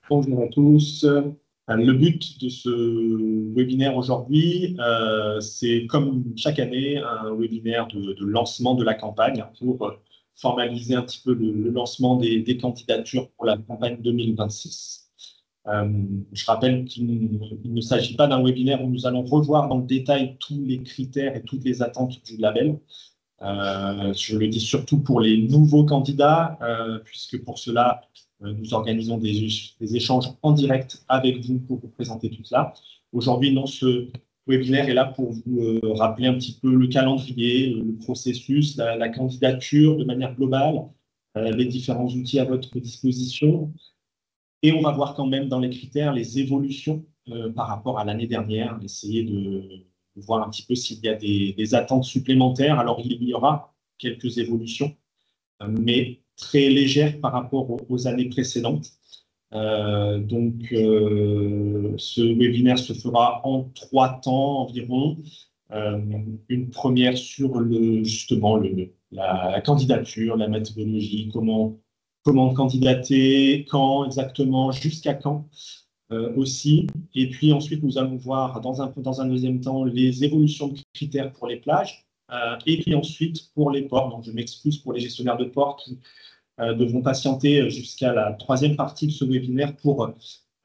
Bonjour à tous. Le but de ce webinaire aujourd'hui, c'est comme chaque année un webinaire de lancement de la campagne pour formaliser un petit peu le lancement des candidatures pour la campagne 2026. Je rappelle qu'il ne s'agit pas d'un webinaire où nous allons revoir dans le détail tous les critères et toutes les attentes du label. Je le dis surtout pour les nouveaux candidats, puisque pour cela, nous organisons des échanges en direct avec vous pour vous présenter tout cela. Aujourd'hui, ce webinaire est là pour vous rappeler un petit peu le calendrier, le processus, la candidature de manière globale, les différents outils à votre disposition. Et on va voir quand même dans les critères les évolutions par rapport à l'année dernière, essayer de voir un petit peu s'il y a des attentes supplémentaires. Alors, il y aura quelques évolutions, mais très légères par rapport aux années précédentes. Ce webinaire se fera en 3 temps environ. Une première sur justement la candidature, la méthodologie, comment candidater, quand exactement, jusqu'à quand aussi. Et puis ensuite, nous allons voir dans un deuxième temps les évolutions de critères pour les plages. Et puis ensuite, pour les ports, donc je m'excuse pour les gestionnaires de ports qui devront patienter jusqu'à la 3e partie de ce webinaire pour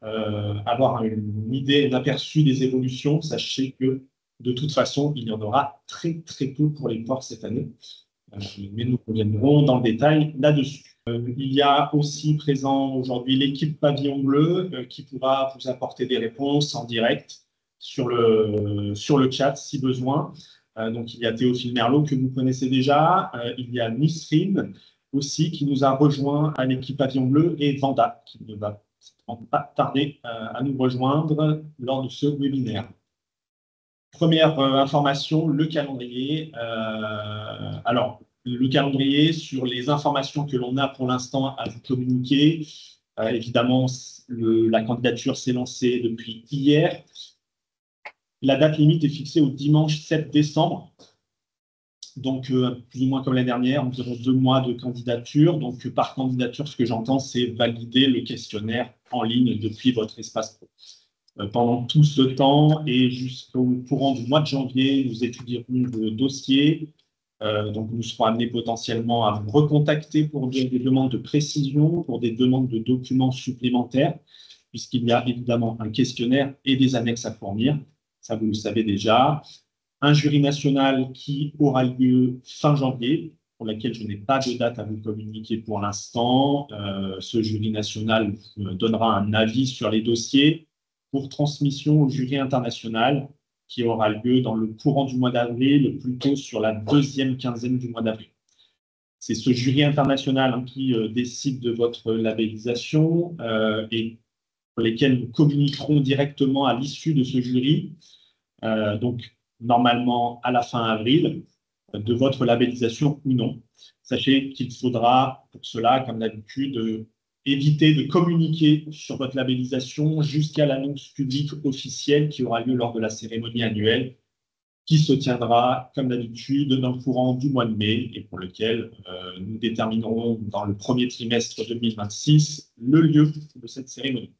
avoir une idée, un aperçu des évolutions. Sachez que de toute façon, il y en aura très très peu pour les ports cette année. Mais nous reviendrons dans le détail là-dessus. Il y a aussi présent aujourd'hui l'équipe Pavillon Bleu qui pourra vous apporter des réponses en direct sur le chat si besoin. Donc, il y a Théophile Merlot que vous connaissez déjà. Il y a Nisrine aussi qui nous a rejoint à l'équipe Pavillon Bleu et Vanda qui ne va pas tarder à nous rejoindre lors de ce webinaire. Première information, le calendrier. Alors, le calendrier sur les informations que l'on a pour l'instant à vous communiquer. Évidemment, la candidature s'est lancée depuis hier. La date limite est fixée au dimanche 7 décembre. Donc, plus ou moins comme l'année dernière, environ 2 mois de candidature. Donc, par candidature, ce que j'entends, c'est valider le questionnaire en ligne depuis votre espace pro. Pendant tout ce temps et jusqu'au courant du mois de janvier, nous étudierons vos dossiers. Donc, nous serons amenés potentiellement à vous recontacter pour des demandes de précision, pour des demandes de documents supplémentaires, puisqu'il y a évidemment un questionnaire et des annexes à fournir. Ça, vous le savez déjà. Un jury national qui aura lieu fin janvier, pour laquelle je n'ai pas de date à vous communiquer pour l'instant. Ce jury national donnera un avis sur les dossiers pour transmission au jury international qui aura lieu dans le courant du mois d'avril, plutôt sur la 2e quinzaine du mois d'avril. C'est ce jury international qui décide de votre labellisation et pour lesquels nous communiquerons directement à l'issue de ce jury. Donc, normalement, à la fin avril, de votre labellisation ou non. Sachez qu'il faudra, pour cela, comme d'habitude, éviter de communiquer sur votre labellisation jusqu'à l'annonce publique officielle qui aura lieu lors de la cérémonie annuelle qui se tiendra, comme d'habitude, dans le courant du mois de mai et pour lequel nous déterminerons dans le premier trimestre 2026 le lieu de cette cérémonie.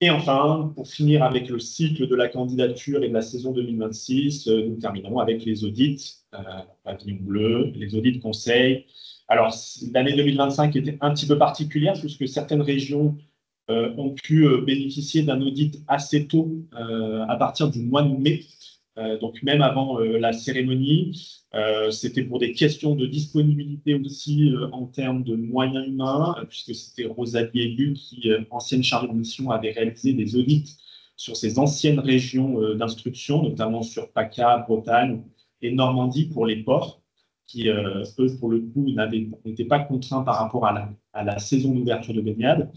Et enfin, pour finir avec le cycle de la candidature et de la saison 2026, nous terminerons avec les audits Pavillon Bleu, les audits conseils. Alors, l'année 2025 était un petit peu particulière puisque certaines régions ont pu bénéficier d'un audit assez tôt, à partir du mois de mai. Donc, même avant la cérémonie, c'était pour des questions de disponibilité aussi en termes de moyens humains, puisque c'était Rosalie Aigu qui, ancienne chargée de mission, avait réalisé des audits sur ces anciennes régions d'instruction, notamment sur PACA, Bretagne et Normandie pour les ports, qui, eux, pour le coup, n'étaient pas contraints par rapport à la saison d'ouverture de baignade.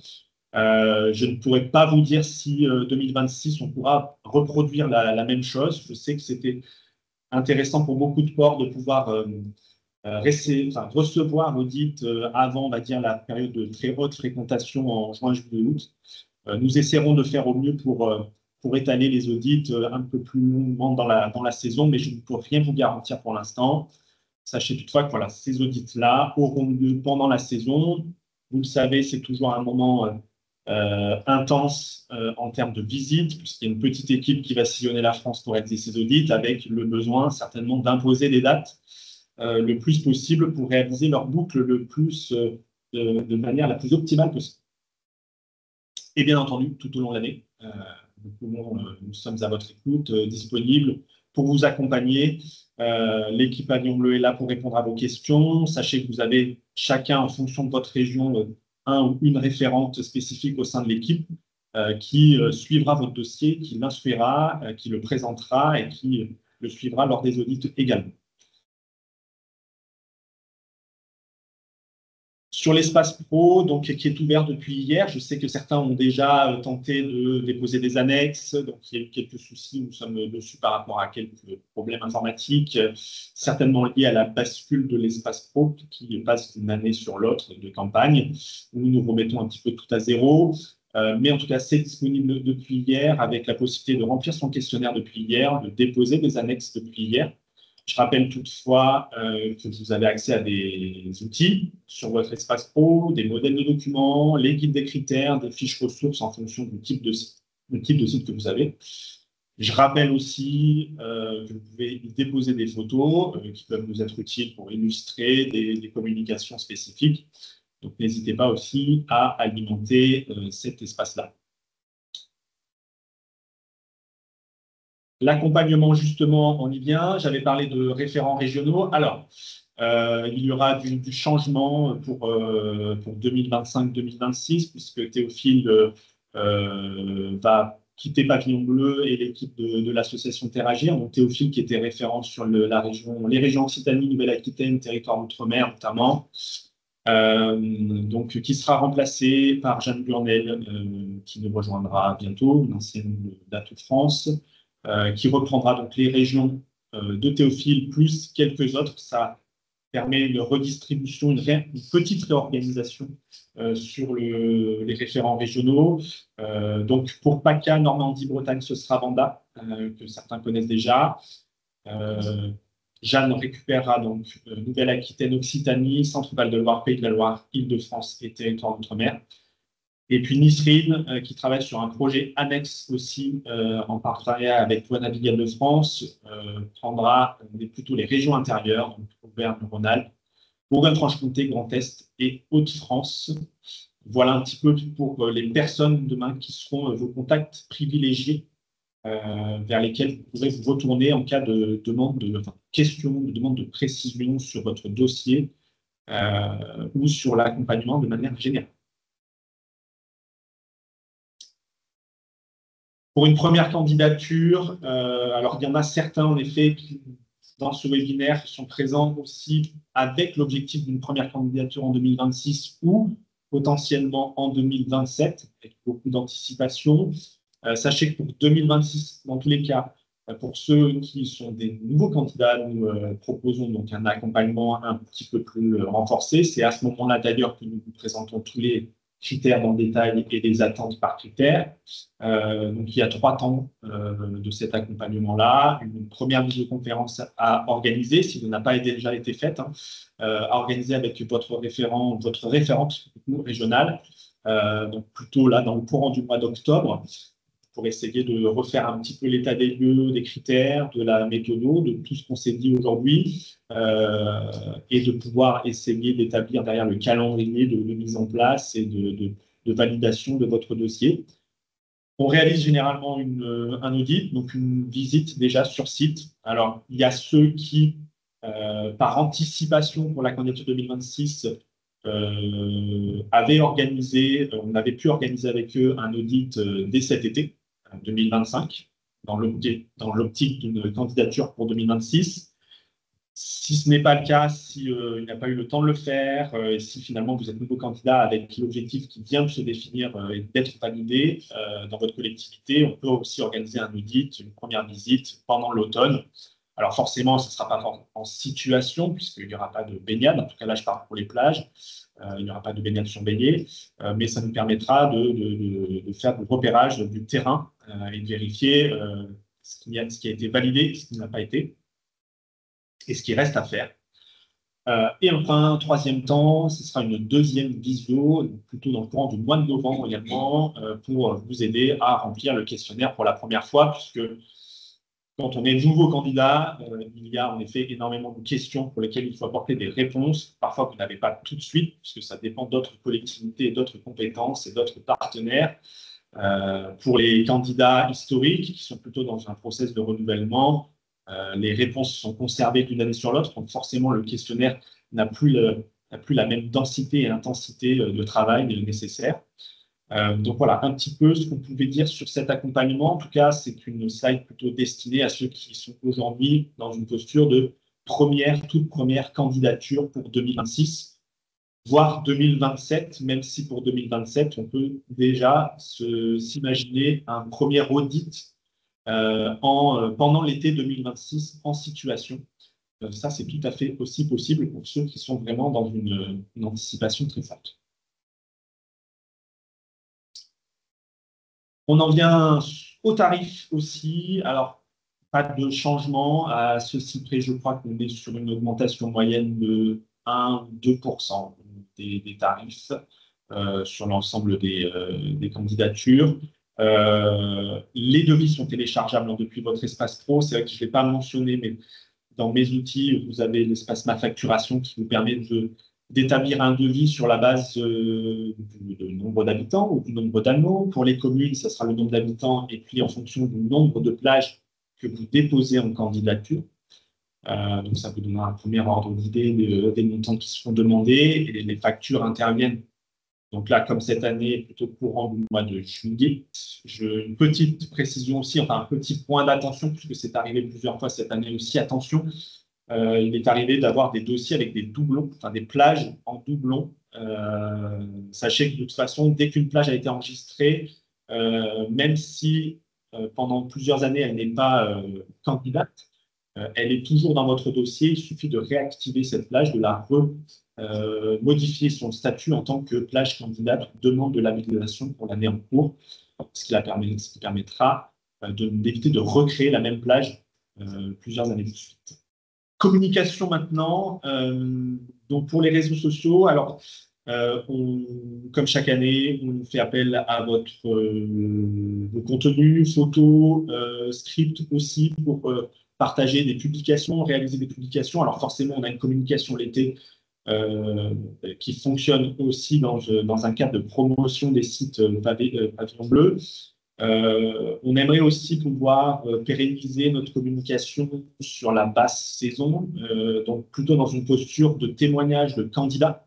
Je ne pourrais pas vous dire si 2026, on pourra reproduire la même chose. Je sais que c'était intéressant pour beaucoup de ports de pouvoir recevoir l'audit avant, on va dire, la période de très haute fréquentation en juin, juillet, août. Nous essaierons de faire au mieux pour étaler les audits un peu plus longuement dans la saison, mais je ne peux rien vous garantir pour l'instant. Sachez toutefois que voilà, ces audits-là auront lieu pendant la saison. Vous le savez, c'est toujours un moment intense en termes de visites, puisqu'il y a une petite équipe qui va sillonner la France pour réaliser ces audits, avec le besoin certainement d'imposer des dates le plus possible pour réaliser leur boucle de manière la plus optimale possible. Et bien entendu, tout au long de l'année, nous sommes à votre écoute, disponibles pour vous accompagner. L'équipe Avion Bleu est là pour répondre à vos questions. Sachez que vous avez chacun, en fonction de votre région, un ou une référente spécifique au sein de l'équipe qui suivra votre dossier, qui l'instruira, qui le présentera et qui le suivra lors des audits également. Sur l'espace pro, donc, qui est ouvert depuis hier, je sais que certains ont déjà tenté de déposer des annexes, donc il y a eu quelques soucis, nous sommes dessus par rapport à quelques problèmes informatiques, certainement liés à la bascule de l'espace pro qui passe d'une année sur l'autre de campagne. Nous remettons un petit peu tout à zéro, mais en tout cas c'est disponible depuis hier avec la possibilité de remplir son questionnaire depuis hier, de déposer des annexes depuis hier. Je rappelle toutefois que vous avez accès à des outils sur votre espace pro, des modèles de documents, les guides des critères, des fiches ressources en fonction du type de site que vous avez. Je rappelle aussi que vous pouvez y déposer des photos qui peuvent vous être utiles pour illustrer des communications spécifiques. Donc, n'hésitez pas aussi à alimenter cet espace-là. L'accompagnement, justement, on y vient. J'avais parlé de référents régionaux. Alors, il y aura du changement pour 2025-2026, puisque Théophile va quitter Pavillon Bleu et l'équipe de l'association Terragir. Donc, Théophile qui était référent sur les régions Occitanie, Nouvelle-Aquitaine, territoire d'outre-mer notamment. Donc, qui sera remplacé par Jeanne Burnel, qui nous rejoindra bientôt, une ancienne d'Atout France. Qui reprendra donc les régions de Théophile plus quelques autres. Ça permet une redistribution, une petite réorganisation sur les référents régionaux. Donc pour PACA, Normandie, Bretagne, ce sera Vanda, que certains connaissent déjà. Jeanne récupérera donc Nouvelle-Aquitaine, Occitanie, Centre-Val de Loire, Pays de la Loire, Île-de-France et territoire d'outre-mer. Et puis Nisrine, qui travaille sur un projet annexe aussi en partenariat avec Voies navigables de France, prendra plutôt les régions intérieures, donc Auvergne-Rhône-Alpes, Bourgogne-Franche-Comté, Grand Est et Hauts-de-France. Voilà un petit peu pour les personnes demain qui seront vos contacts privilégiés vers lesquels vous pourrez vous retourner en cas de demande de questions, de demande de précision sur votre dossier ou sur l'accompagnement de manière générale. Pour une première candidature, alors il y en a certains en effet qui, dans ce webinaire, sont présents aussi avec l'objectif d'une première candidature en 2026 ou potentiellement en 2027, avec beaucoup d'anticipation. Sachez que pour 2026, dans tous les cas, pour ceux qui sont des nouveaux candidats, nous proposons donc un accompagnement un petit peu plus renforcé. C'est à ce moment-là d'ailleurs que nous vous présentons tous les critères dans le détail et les attentes par critères. Donc, il y a 3 temps de cet accompagnement-là. Une première visioconférence à organiser, si elle n'a pas déjà été faite, à organiser avec votre référent, votre référente régionale, donc plutôt là dans le courant du mois d'octobre, pour essayer de refaire un petit peu l'état des lieux, des critères, de la méthode, de tout ce qu'on s'est dit aujourd'hui, et de pouvoir essayer d'établir derrière le calendrier de mise en place et de validation de votre dossier. On réalise généralement un audit, donc une visite déjà sur site. Alors, il y a ceux qui, par anticipation pour la candidature 2026, avaient organisé, on avait pu organiser avec eux un audit dès cet été 2025, dans l'optique d'une candidature pour 2026. Si ce n'est pas le cas, s'il n'a pas eu le temps de le faire, et si finalement vous êtes nouveau candidat avec l'objectif qui vient de se définir et d'être validé dans votre collectivité, on peut aussi organiser un audit, une première visite pendant l'automne. Alors forcément, ce ne sera pas en situation, puisqu'il n'y aura pas de baignade, en tout cas là je parle pour les plages, il n'y aura pas de baignade sur baignée, mais ça nous permettra de faire du repérage du terrain et de vérifier ce qui a été validé et ce qui n'a pas été, et ce qui reste à faire. Et enfin, troisième temps, ce sera une deuxième visio, plutôt dans le courant du mois de novembre également, pour vous aider à remplir le questionnaire pour la première fois, puisque quand on est nouveau candidat, il y a en effet énormément de questions pour lesquelles il faut apporter des réponses. Parfois, vous n'avez pas tout de suite, puisque ça dépend d'autres collectivités, d'autres compétences et d'autres partenaires. Pour les candidats historiques, qui sont plutôt dans un process de renouvellement, les réponses sont conservées d'une année sur l'autre, donc forcément le questionnaire n'a plus la même densité et intensité de travail nécessaire. Donc voilà, un petit peu ce qu'on pouvait dire sur cet accompagnement. En tout cas, c'est une slide plutôt destinée à ceux qui sont aujourd'hui dans une posture de toute première candidature pour 2026, voire 2027, même si pour 2027, on peut déjà s'imaginer un premier audit pendant l'été 2026 en situation. Ça, c'est tout à fait aussi possible pour ceux qui sont vraiment dans une anticipation très forte. On en vient au tarif aussi. Alors, pas de changement. À ceci près, je crois qu'on est sur une augmentation moyenne de 1-2% des tarifs sur l'ensemble des candidatures. Les devis sont téléchargeables depuis votre espace pro. C'est vrai que je ne l'ai pas mentionné, mais dans mes outils, vous avez l'espace Ma Facturation qui vous permet d'établir un devis sur la base du nombre d'habitants ou du nombre d'anneaux. Pour les communes, ce sera le nombre d'habitants et puis en fonction du nombre de plages que vous déposez en candidature. Donc, ça vous donnera un premier ordre d'idée des montants qui seront demandés et les factures interviennent. Donc là, comme cette année, plutôt courant du mois de juillet, une petite précision aussi, enfin un petit point d'attention, puisque c'est arrivé plusieurs fois cette année aussi, attention, il est arrivé d'avoir des dossiers avec des doublons, enfin des plages en doublons. Sachez que de toute façon, dès qu'une plage a été enregistrée, même si pendant plusieurs années, elle n'est pas candidate, elle est toujours dans votre dossier. Il suffit de réactiver cette plage, de la modifier son statut en tant que plage candidate, demande de labellisation pour l'année en cours, ce qui permettra d'éviter de recréer la même plage plusieurs années de suite. Communication maintenant. Donc pour les réseaux sociaux, alors comme chaque année, on fait appel à vos contenus, photos, scripts aussi pour partager des publications, réaliser des publications. Alors forcément, on a une communication l'été qui fonctionne aussi dans un cadre de promotion des sites Pavillon Bleu. On aimerait aussi pouvoir pérenniser notre communication sur la basse saison, donc plutôt dans une posture de témoignage de candidats.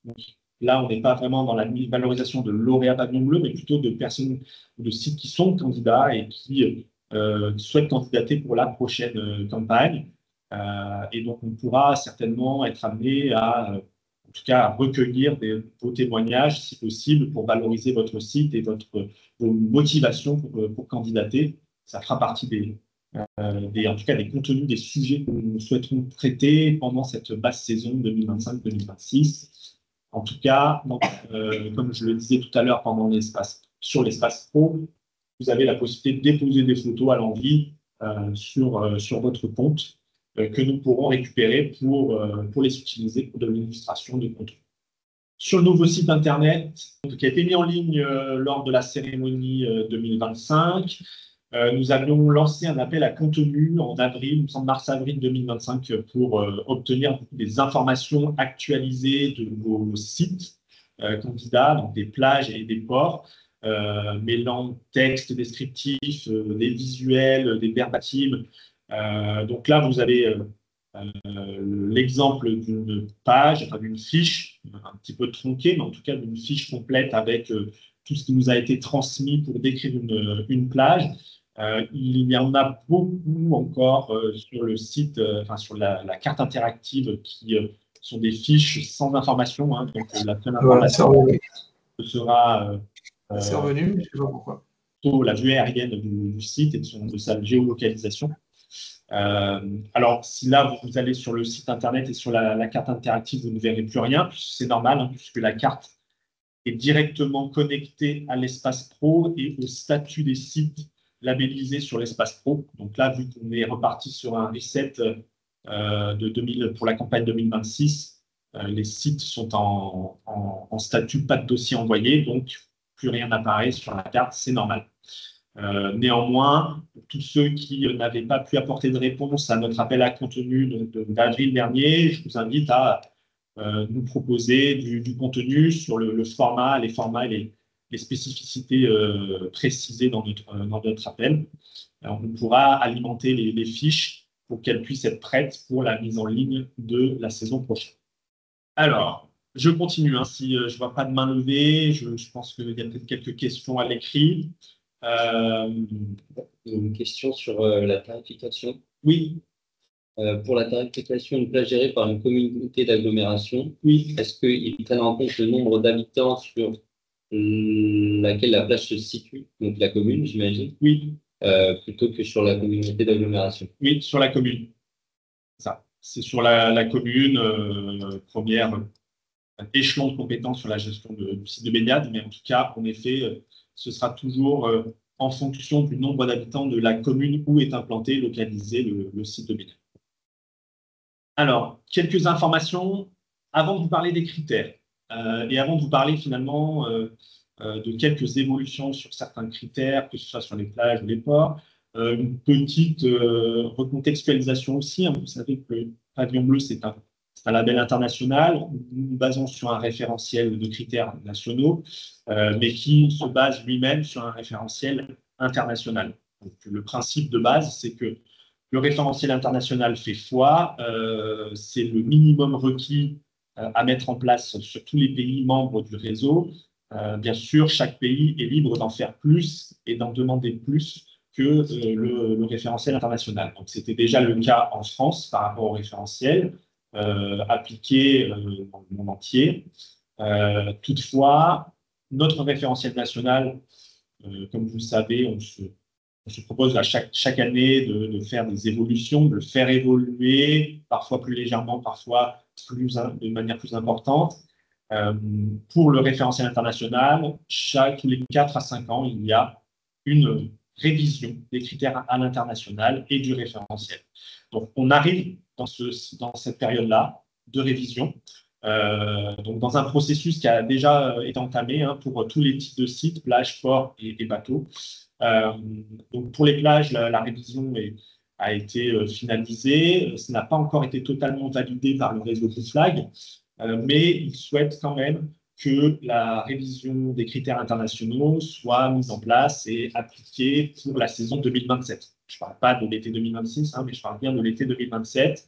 Donc, là, on n'est pas vraiment dans la valorisation de lauréats Pavillon Bleu, mais plutôt de personnes ou de sites qui sont candidats et qui souhaitent candidater pour la prochaine campagne. Et donc, on pourra certainement être amené en tout cas, à recueillir vos témoignages, si possible, pour valoriser votre site et vos motivations pour candidater. Ça fera partie en tout cas, des contenus, des sujets que nous souhaiterons traiter pendant cette basse saison 2025-2026. En tout cas, comme je le disais tout à l'heure sur l'espace pro, vous avez la possibilité de déposer des photos à l'envie sur votre compte que nous pourrons récupérer pour les utiliser pour de l'illustration de contenu. Sur le nouveau site Internet, qui a été mis en ligne lors de la cérémonie 2025, nous avions lancé un appel à contenu en avril, il me semble mars-avril 2025, pour obtenir des informations actualisées de vos sites candidats, donc des plages et des ports, mêlant texte descriptif, des visuels, des verbatims. Donc là, vous avez l'exemple d'une page, enfin d'une fiche, un petit peu tronquée, mais en tout cas d'une fiche complète avec tout ce qui nous a été transmis pour décrire une plage. Il y en a beaucoup encore sur le site, enfin sur la carte interactive qui sont des fiches sans information. Hein, donc la seule information sera c'est revenu, je ne sais pas pourquoi. La vue aérienne du site et de sa géolocalisation. Alors, si là, vous allez sur le site Internet et sur la carte interactive, vous ne verrez plus rien. C'est normal, hein, puisque la carte est directement connectée à l'espace pro et au statut des sites labellisés sur l'espace pro. Donc là, vu qu'on est reparti sur un reset, pour la campagne 2026, les sites sont en statut pas de dossier envoyé, donc plus rien n'apparaît sur la carte, c'est normal. Néanmoins, pour tous ceux qui n'avaient pas pu apporter de réponse à notre appel à contenu d'avril dernier, je vous invite à nous proposer du contenu sur le format, les formats et les spécificités précisées dans notre appel. Alors, on pourra alimenter les fiches pour qu'elles puissent être prêtes pour la mise en ligne de la saison prochaine. Alors, je continue. Si je ne vois pas de main levée, je pense qu'il y a peut-être quelques questions à l'écrit. Une question sur la tarification. Oui. Pour la tarification d'une plage gérée par une communauté d'agglomération, oui. Est-ce qu'ils prennent en compte le nombre d'habitants sur laquelle la plage se situe, donc la commune, j'imagine, oui. Plutôt que sur la communauté d'agglomération? Oui, sur la commune. Ça, c'est sur la commune, première échelon de compétence sur la gestion du site de baignade, mais en tout cas, en effet, ce sera toujours en fonction du nombre d'habitants de la commune où est implanté, localisé le site de baignade. Alors, quelques informations avant de vous parler des critères et avant de vous parler finalement de quelques évolutions sur certains critères, que ce soit sur les plages ou les ports. Une petite recontextualisation aussi. Vous savez que le Pavillon Bleu, c'est un label international. Nous nous basons sur un référentiel de critères nationaux, mais qui se base lui-même sur un référentiel international. Donc, le principe de base, c'est que le référentiel international fait foi, c'est le minimum requis à mettre en place sur tous les pays membres du réseau. Bien sûr, chaque pays est libre d'en faire plus et d'en demander plus que le référentiel international. Donc, c'était déjà le cas en France par rapport au référentiel appliqué dans le monde entier. Toutefois, notre référentiel national, comme vous le savez, on se propose à chaque année de faire des évolutions, de le faire évoluer, parfois plus légèrement, parfois de manière plus importante. Pour le référentiel international, tous les 4 à 5 ans, il y a une révision des critères à l'international et du référentiel. Donc, on arrive dans cette période-là de révision, donc dans un processus qui a déjà été entamé pour tous les types de sites, plages, ports et bateaux. Donc pour les plages, la révision a été finalisée. Ça n'a pas encore été totalement validé par le réseau Blue Flag, mais ils souhaitent quand même que la révision des critères internationaux soit mise en place et appliquée pour la saison 2027. Je ne parle pas de l'été 2026, mais je parle bien de l'été 2027,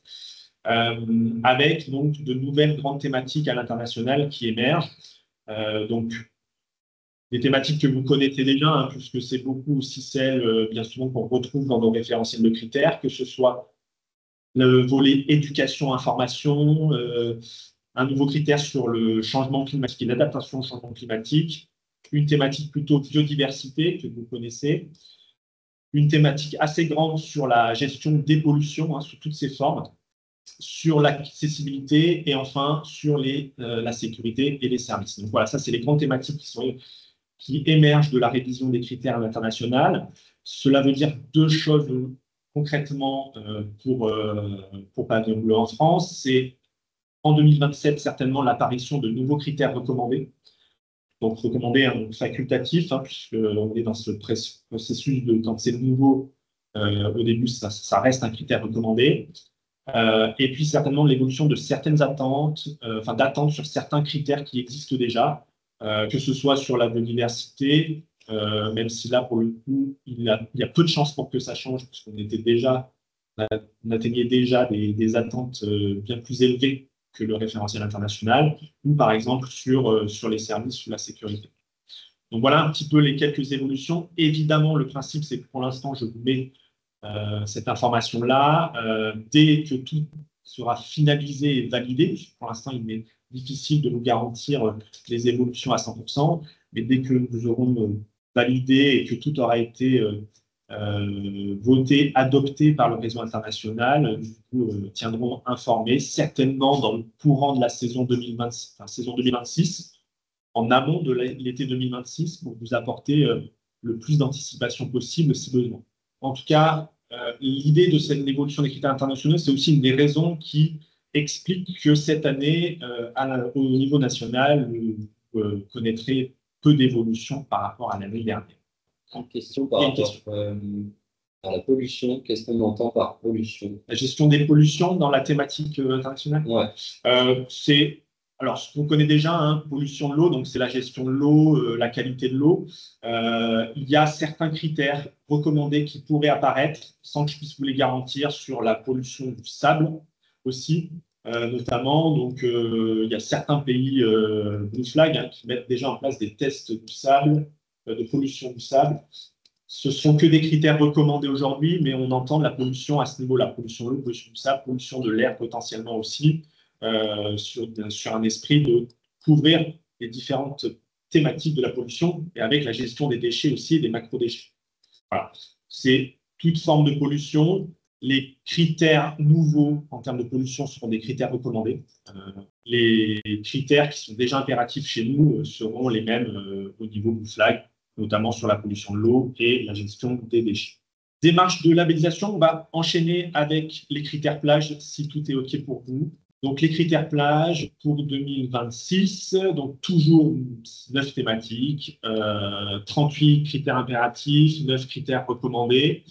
avec donc de nouvelles grandes thématiques à l'international qui émergent. Donc, des thématiques que vous connaissez déjà, puisque c'est beaucoup aussi celles, bien souvent, qu'on retrouve dans nos référentiels de critères, que ce soit le volet éducation-information, un nouveau critère sur le changement climatique et l'adaptation au changement climatique, une thématique plutôt biodiversité, que vous connaissez, une thématique assez grande sur la gestion des pollutions, sous toutes ses formes, sur l'accessibilité et enfin sur la sécurité et les services. Donc voilà, ça, c'est les grandes thématiques qui émergent de la révision des critères internationaux. Cela veut dire deux choses concrètement pour Pavillon Bleu en France. C'est en 2027 certainement l'apparition de nouveaux critères recommandés. Donc recommandés facultatifs, puisqu'on est dans ce processus de quand c'est nouveau, au début ça reste un critère recommandé. Et puis certainement l'évolution de certaines attentes, d'attentes sur certains critères qui existent déjà, que ce soit sur la biodiversité, même si là, pour le coup, il y a peu de chances pour que ça change, puisqu'on on atteignait déjà des attentes bien plus élevées que le référentiel international, ou par exemple sur les services, sur la sécurité. Donc voilà un petit peu les quelques évolutions. Évidemment, le principe, c'est que pour l'instant, je vous mets cette information-là. Dès que tout sera finalisé et validé, pour l'instant, il est difficile de vous garantir les évolutions à 100%, mais dès que nous aurons validé et que tout aura été voté, adopté par le réseau international, nous tiendrons informés, certainement dans le courant de la saison 2026, en amont de l'été 2026, pour vous apporter le plus d'anticipation possible si besoin. En tout cas, l'idée de cette évolution des critères internationaux, c'est aussi une des raisons qui explique que cette année, au niveau national, vous connaîtrez peu d'évolution par rapport à l'année dernière. Une question par rapport à la pollution. Qu'est-ce qu'on entend par pollution? La gestion des pollutions dans la thématique internationale. Ouais. Alors, ce qu'on connaît déjà, hein, pollution de l'eau, donc c'est la gestion de l'eau, la qualité de l'eau. Il y a certains critères recommandés qui pourraient apparaître, sans que je puisse vous les garantir, sur la pollution du sable aussi, notamment. Donc, il y a certains pays Blue Flag hein, qui mettent déjà en place des tests du sable, de pollution du sable. Ce ne sont que des critères recommandés aujourd'hui, mais on entend de la pollution à ce niveau-là, pollution de l'eau, pollution du sable, pollution de l'air potentiellement aussi. Sur un esprit de couvrir les différentes thématiques de la pollution et avec la gestion des déchets aussi et des macro-déchets. Voilà. C'est toute forme de pollution. Les critères nouveaux en termes de pollution seront des critères recommandés. Les critères qui sont déjà impératifs chez nous seront les mêmes au niveau Blue Flag, notamment sur la pollution de l'eau et la gestion des déchets. Démarche de labellisation, on va enchaîner avec les critères plage si tout est OK pour vous. Donc, les critères plage pour 2026, donc toujours 9 thématiques, 38 critères impératifs, 9 critères recommandés.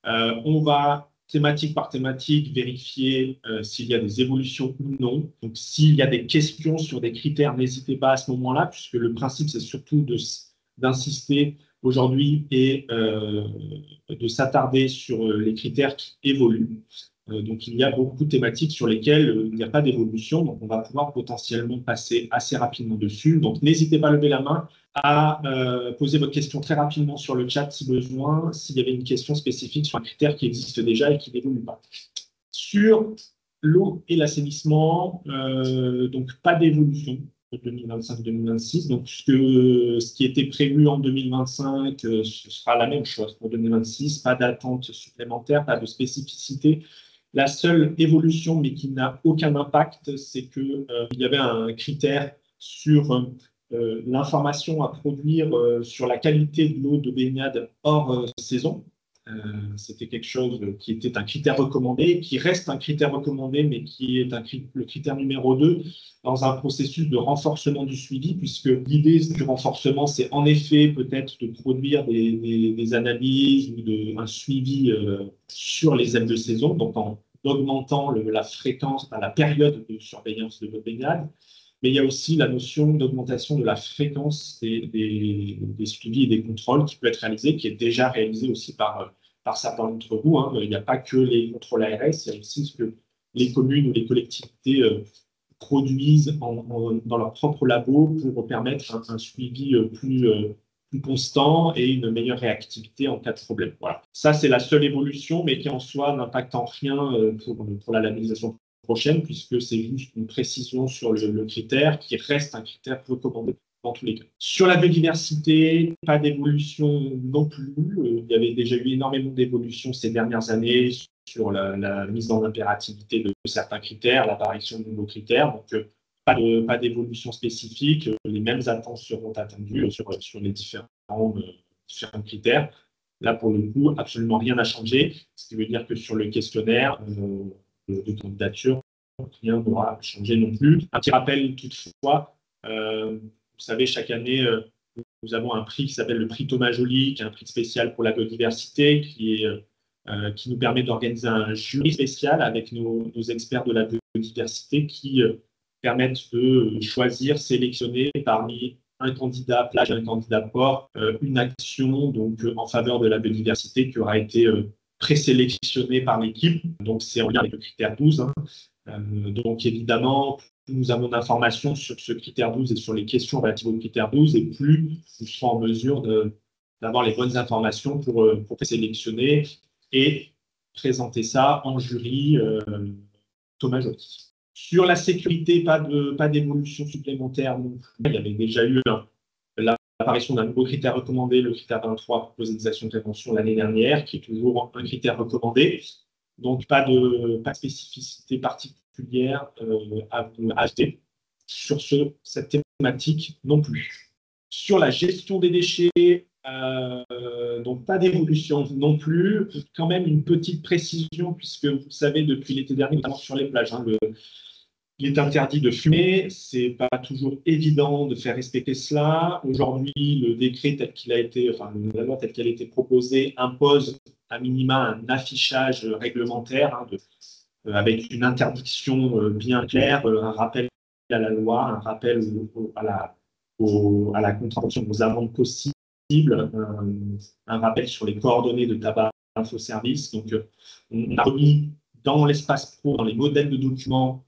On va, thématique par thématique, vérifier s'il y a des évolutions ou non. Donc, s'il y a des questions sur des critères, n'hésitez pas à ce moment-là, puisque le principe, c'est surtout d'insister aujourd'hui et de s'attarder sur les critères qui évoluent. Donc, il y a beaucoup de thématiques sur lesquelles il n'y a pas d'évolution, donc on va pouvoir potentiellement passer assez rapidement dessus. Donc, n'hésitez pas à lever la main, à poser votre question très rapidement sur le chat si besoin, s'il y avait une question spécifique sur un critère qui existe déjà et qui n'évolue pas. Sur l'eau et l'assainissement, donc pas d'évolution pour 2025-2026. Donc, ce qui était prévu en 2025, ce sera la même chose pour 2026. Pas d'attente supplémentaire, pas de spécificité. La seule évolution, mais qui n'a aucun impact, c'est qu'il y avait un critère sur l'information à produire sur la qualité de l'eau de baignade hors saison. C'était quelque chose qui était un critère recommandé, qui reste un critère recommandé, mais qui est le critère numéro 2 dans un processus de renforcement du suivi, puisque l'idée du renforcement, c'est en effet peut-être de produire des analyses ou un suivi sur les ailes de saison, donc en augmentant la fréquence, la période de surveillance de votre baignade. Mais il y a aussi la notion d'augmentation de la fréquence des suivis et des contrôles qui peut être réalisé, qui est déjà réalisé aussi par certains d'entre vous. Hein. Il n'y a pas que les contrôles ARS, il y a aussi ce que les communes ou les collectivités produisent dans leur propre labo pour permettre un suivi plus constant et une meilleure réactivité en cas de problème. Voilà. Ça, c'est la seule évolution, mais qui en soi n'impacte en rien pour la labellisation prochaine, puisque c'est juste une précision sur le critère qui reste un critère recommandé dans tous les cas. Sur la biodiversité, pas d'évolution non plus. Il y avait déjà eu énormément d'évolutions ces dernières années sur la mise en impérativité de certains critères, l'apparition de nouveaux critères. Donc, pas d'évolution spécifique. Les mêmes attentes seront attendues sur les différents critères. Là, pour le coup, absolument rien n'a changé, ce qui veut dire que sur le questionnaire de candidature, rien n'aura changé non plus. Un petit rappel toutefois, vous savez, chaque année, nous avons un prix qui s'appelle le prix Thomas Joly, qui est un prix spécial pour la biodiversité, qui nous permet d'organiser un jury spécial avec nos experts de la biodiversité qui permettent de choisir, sélectionner parmi un candidat plage et un candidat port, une action donc, en faveur de la biodiversité qui aura été présélectionnée par l'équipe. Donc, c'est en lien avec le critère 12. Hein. Donc, évidemment, plus nous avons d'informations sur ce critère 12 et sur les questions relatives au critère 12, et plus nous serons en mesure d'avoir les bonnes informations pour présélectionner et présenter ça en jury Thomas Joly. Sur la sécurité, pas d'évolution supplémentaire. Il y avait déjà eu l'apparition d'un nouveau critère recommandé, le critère 23, proposer des actions de prévention l'année dernière, qui est toujours un critère recommandé. Donc, pas de spécificité particulière à ajouter sur cette thématique non plus. Sur la gestion des déchets, Donc, pas d'évolution non plus. Quand même une petite précision, puisque vous savez, depuis l'été dernier, notamment sur les plages, hein, il est interdit de fumer. C'est pas toujours évident de faire respecter cela. Aujourd'hui, le décret tel qu'il a été, enfin, la loi telle qu'elle a été proposée impose à minima un affichage réglementaire avec une interdiction bien claire, un rappel à la loi, un rappel à la contravention, aux amendes possibles, un rappel sur les coordonnées de tabac infoservice. Donc, on a remis dans l'espace pro, dans les modèles de documents,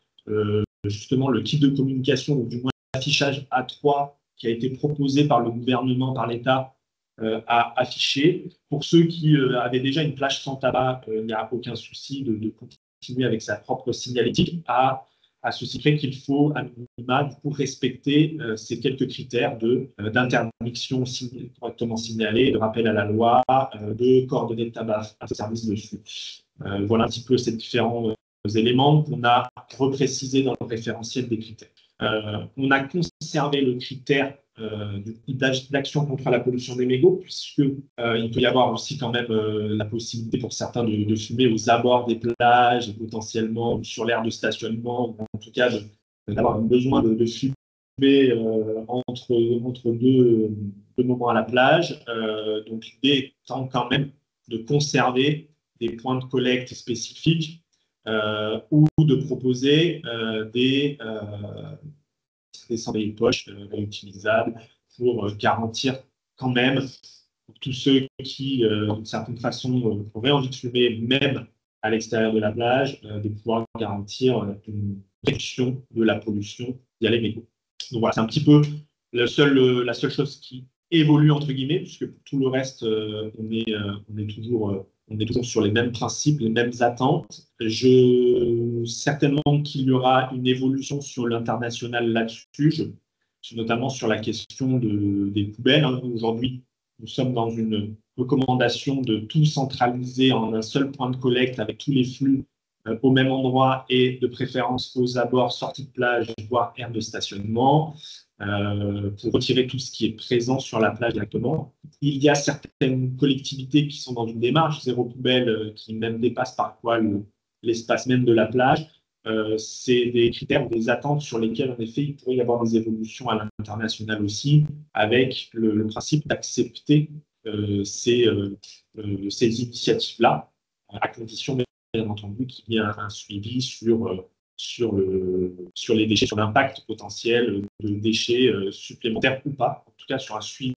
justement le kit de communication, ou du moins l'affichage A3 qui a été proposé par le gouvernement, par l'État, à afficher. Pour ceux qui avaient déjà une plage sans tabac, il n'y a aucun souci de continuer avec sa propre signalétique, à ceci près qu'il faut à minima du coup respecter ces quelques critères d'interdiction correctement signalée, de rappel à la loi, de coordonnées de tabac à service dessus. Voilà un petit peu ces différents éléments qu'on a reprécisés dans le référentiel des critères. On a conservé le critère d'action contre la pollution des mégots, puisqu'il peut y avoir aussi quand même la possibilité pour certains de fumer aux abords des plages, et potentiellement sur l'aire de stationnement, ou en tout cas d'avoir besoin de fumer entre deux moments à la plage. Donc l'idée étant quand même de conserver des points de collecte spécifiques ou de proposer des cendriers de poche réutilisables pour garantir quand même pour tous ceux qui, d'une certaine façon, auraient envie de fumer, même à l'extérieur de la plage, de pouvoir garantir une réduction de la pollution via les mégots. Donc voilà, c'est un petit peu la seule chose qui évolue, entre guillemets, puisque pour tout le reste, on est toujours sur les mêmes principes, les mêmes attentes. Certainement qu'il y aura une évolution sur l'international là-dessus, notamment sur la question des poubelles. Hein. Aujourd'hui, nous sommes dans une recommandation de tout centraliser en un seul point de collecte avec tous les flux au même endroit et de préférence aux abords, sorties de plage, voire aires de stationnement, pour retirer tout ce qui est présent sur la plage directement. Il y a certaines collectivités qui sont dans une démarche zéro poubelle qui même dépasse parfois l'espace même de la plage. C'est des critères ou des attentes sur lesquels, en effet, il pourrait y avoir des évolutions à l'international aussi, avec le principe d'accepter ces initiatives-là, à condition, bien entendu, qu'il y ait un suivi sur les déchets, sur l'impact potentiel de déchets supplémentaires ou pas, en tout cas sur un suivi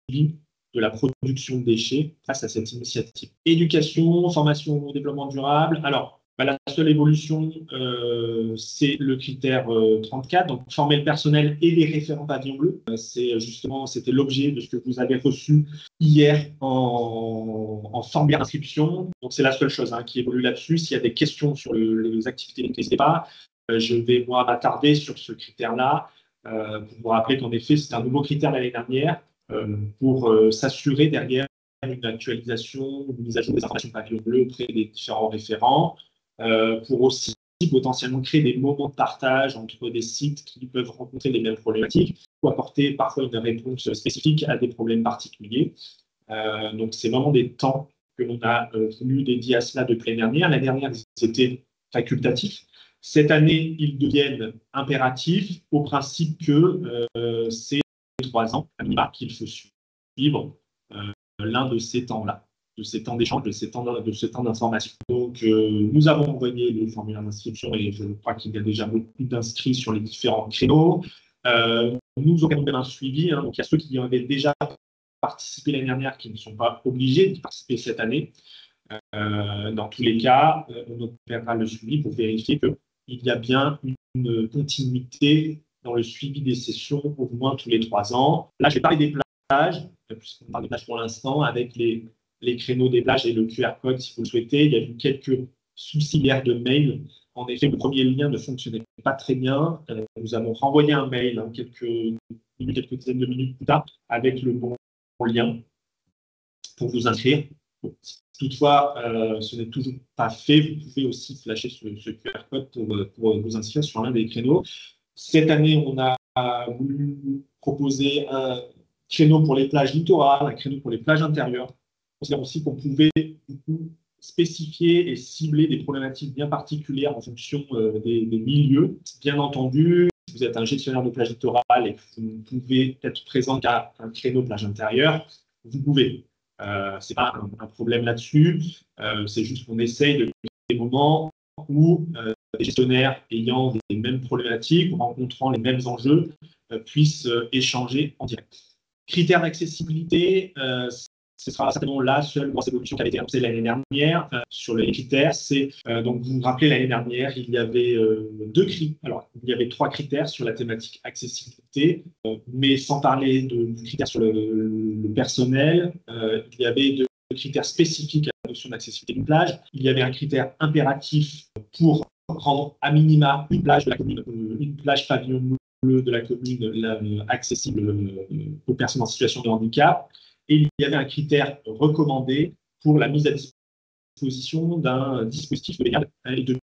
de la production de déchets face à cette initiative. Éducation, formation, développement durable. Alors, la seule évolution, c'est le critère 34, donc former le personnel et les référents pavillon bleu. C'était l'objet de ce que vous avez reçu hier en formulaire d'inscription. Donc, c'est la seule chose qui évolue là-dessus. S'il y a des questions sur les activités, n'hésitez pas. Je vais, moi, m'attarder sur ce critère-là pour vous rappeler qu'en effet, c'est un nouveau critère l'année dernière pour s'assurer derrière une actualisation, une mise à jour des informations pavillon bleu auprès des différents référents, pour aussi potentiellement créer des moments de partage entre des sites qui peuvent rencontrer les mêmes problématiques ou apporter parfois une réponse spécifique à des problèmes particuliers. Donc, c'est vraiment des temps que l'on a voulu dédier à cela depuis l'année dernière. L'année dernière, c'était facultatif. Cette année, ils deviennent impératifs au principe que c'est 3 ans à minima qu'il faut suivre l'un de ces temps-là, de ces temps d'échange, de ces temps d'information. Donc, nous avons envoyé les formulaires d'inscription et je crois qu'il y a déjà beaucoup d'inscrits sur les différents créneaux. Nous aurons même un suivi. Donc, il y a ceux qui avaient déjà participé l'année dernière qui ne sont pas obligés d'y participer cette année. Dans tous les cas, on opérera le suivi pour vérifier qu'il y a bien une continuité dans le suivi des sessions au moins tous les 3 ans. Là, je vais parler des plages, puisqu'on parle des plages pour l'instant, avec les créneaux des plages et le QR code si vous le souhaitez. Il y a eu quelques soucis hier de mail. En effet, le premier lien ne fonctionnait pas très bien. Nous avons renvoyé un mail quelques dizaines de minutes plus tard avec le bon lien pour vous inscrire. Bon, toutefois, ce n'est toujours pas fait. Vous pouvez aussi flasher ce QR code pour vous inscrire sur l'un des créneaux. Cette année, on a voulu proposer créneau pour les plages littorales, un créneau pour les plages intérieures. On considère aussi qu'on pouvait du coup, spécifier et cibler des problématiques bien particulières en fonction des milieux. Bien entendu, si vous êtes un gestionnaire de plage littorale et que vous ne pouvez être présent qu'à un créneau plage intérieure, vous pouvez. Ce n'est pas un problème là-dessus. C'est juste qu'on essaye de créer des moments où les gestionnaires ayant des mêmes problématiques, rencontrant les mêmes enjeux, puissent échanger en direct. Critères d'accessibilité, ce sera certainement la seule grosse évolution qui avait été annoncée l'année dernière sur les critères. Donc, vous vous rappelez, l'année dernière, il y avait Alors, il y avait 3 critères sur la thématique accessibilité, mais sans parler du critère sur le personnel, il y avait 2 critères spécifiques à la notion d'accessibilité d'une plage. Il y avait un critère impératif pour rendre à minima une plage de la commune, une plage pavillon bleu de la commune accessible aux personnes en situation de handicap. Et il y avait un critère recommandé pour la mise à disposition d'un dispositif de baignade et de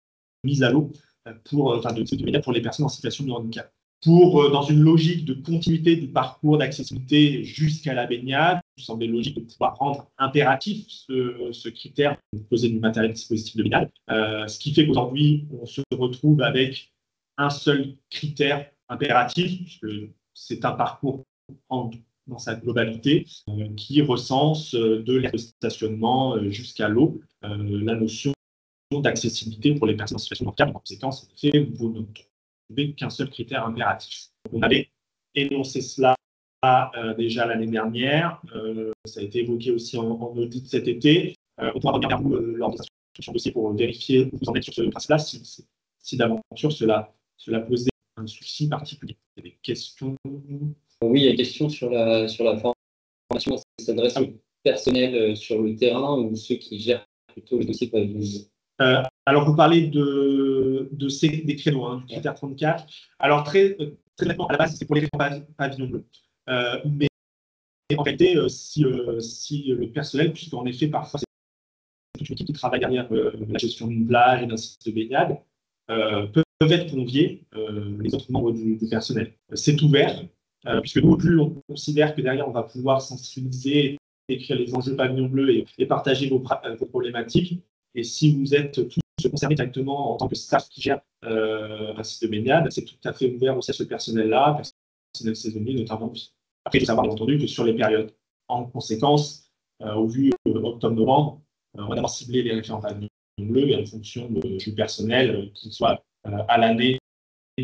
mise à l'eau de baignade pour les personnes en situation de handicap. Dans une logique de continuité du parcours d'accessibilité jusqu'à la baignade, il semblait logique de pouvoir rendre impératif ce critère de poser du matériel dispositif de baignade. Ce qui fait qu'aujourd'hui, on se retrouve avec un seul critère impératif, puisque c'est un parcours dans sa globalité, qui recense de l'aire de stationnement jusqu'à l'eau, la notion d'accessibilité pour les personnes en situation de handicap. En conséquence, en effet, vous ne trouvez qu'un seul critère impératif. On avait énoncé cela déjà l'année dernière, ça a été évoqué aussi en audit cet été. On pourra revenir vers vous lors de l'instruction dossier pour vérifier où vous en êtes sur ce principe-là, si d'aventure cela posait un souci particulier. Il y a des questions. Oui, il y a une question sur la formation. Ça s'adresse au personnel sur le terrain ou ceux qui gèrent plutôt le dossier pavillon. Alors, vous parlez des créneaux, du critère 34. Alors, très nettement, à la base, c'est pour les pavillons bleus. Mais en réalité, si le personnel, puisqu'en effet, parfois, c'est toute une équipe qui travaille derrière la gestion d'une plage et d'un site de baignade, peuvent être conviés les autres membres du personnel. C'est ouvert. Puisque nous, plus on considère que derrière, on va pouvoir sensibiliser, écrire les enjeux pavillon bleu et partager vos problématiques. Et si vous êtes tous concernés directement en tant que staff qui gère un site de baignade, c'est tout à fait ouvert aussi à ce personnel-là, personnel saisonnier notamment. Après, il faut savoir, bien entendu, que sur les périodes, en conséquence, au vu octobre-novembre, on va d'abord cibler les référents pavillon bleu et en fonction du personnel, qu'il soit à l'année,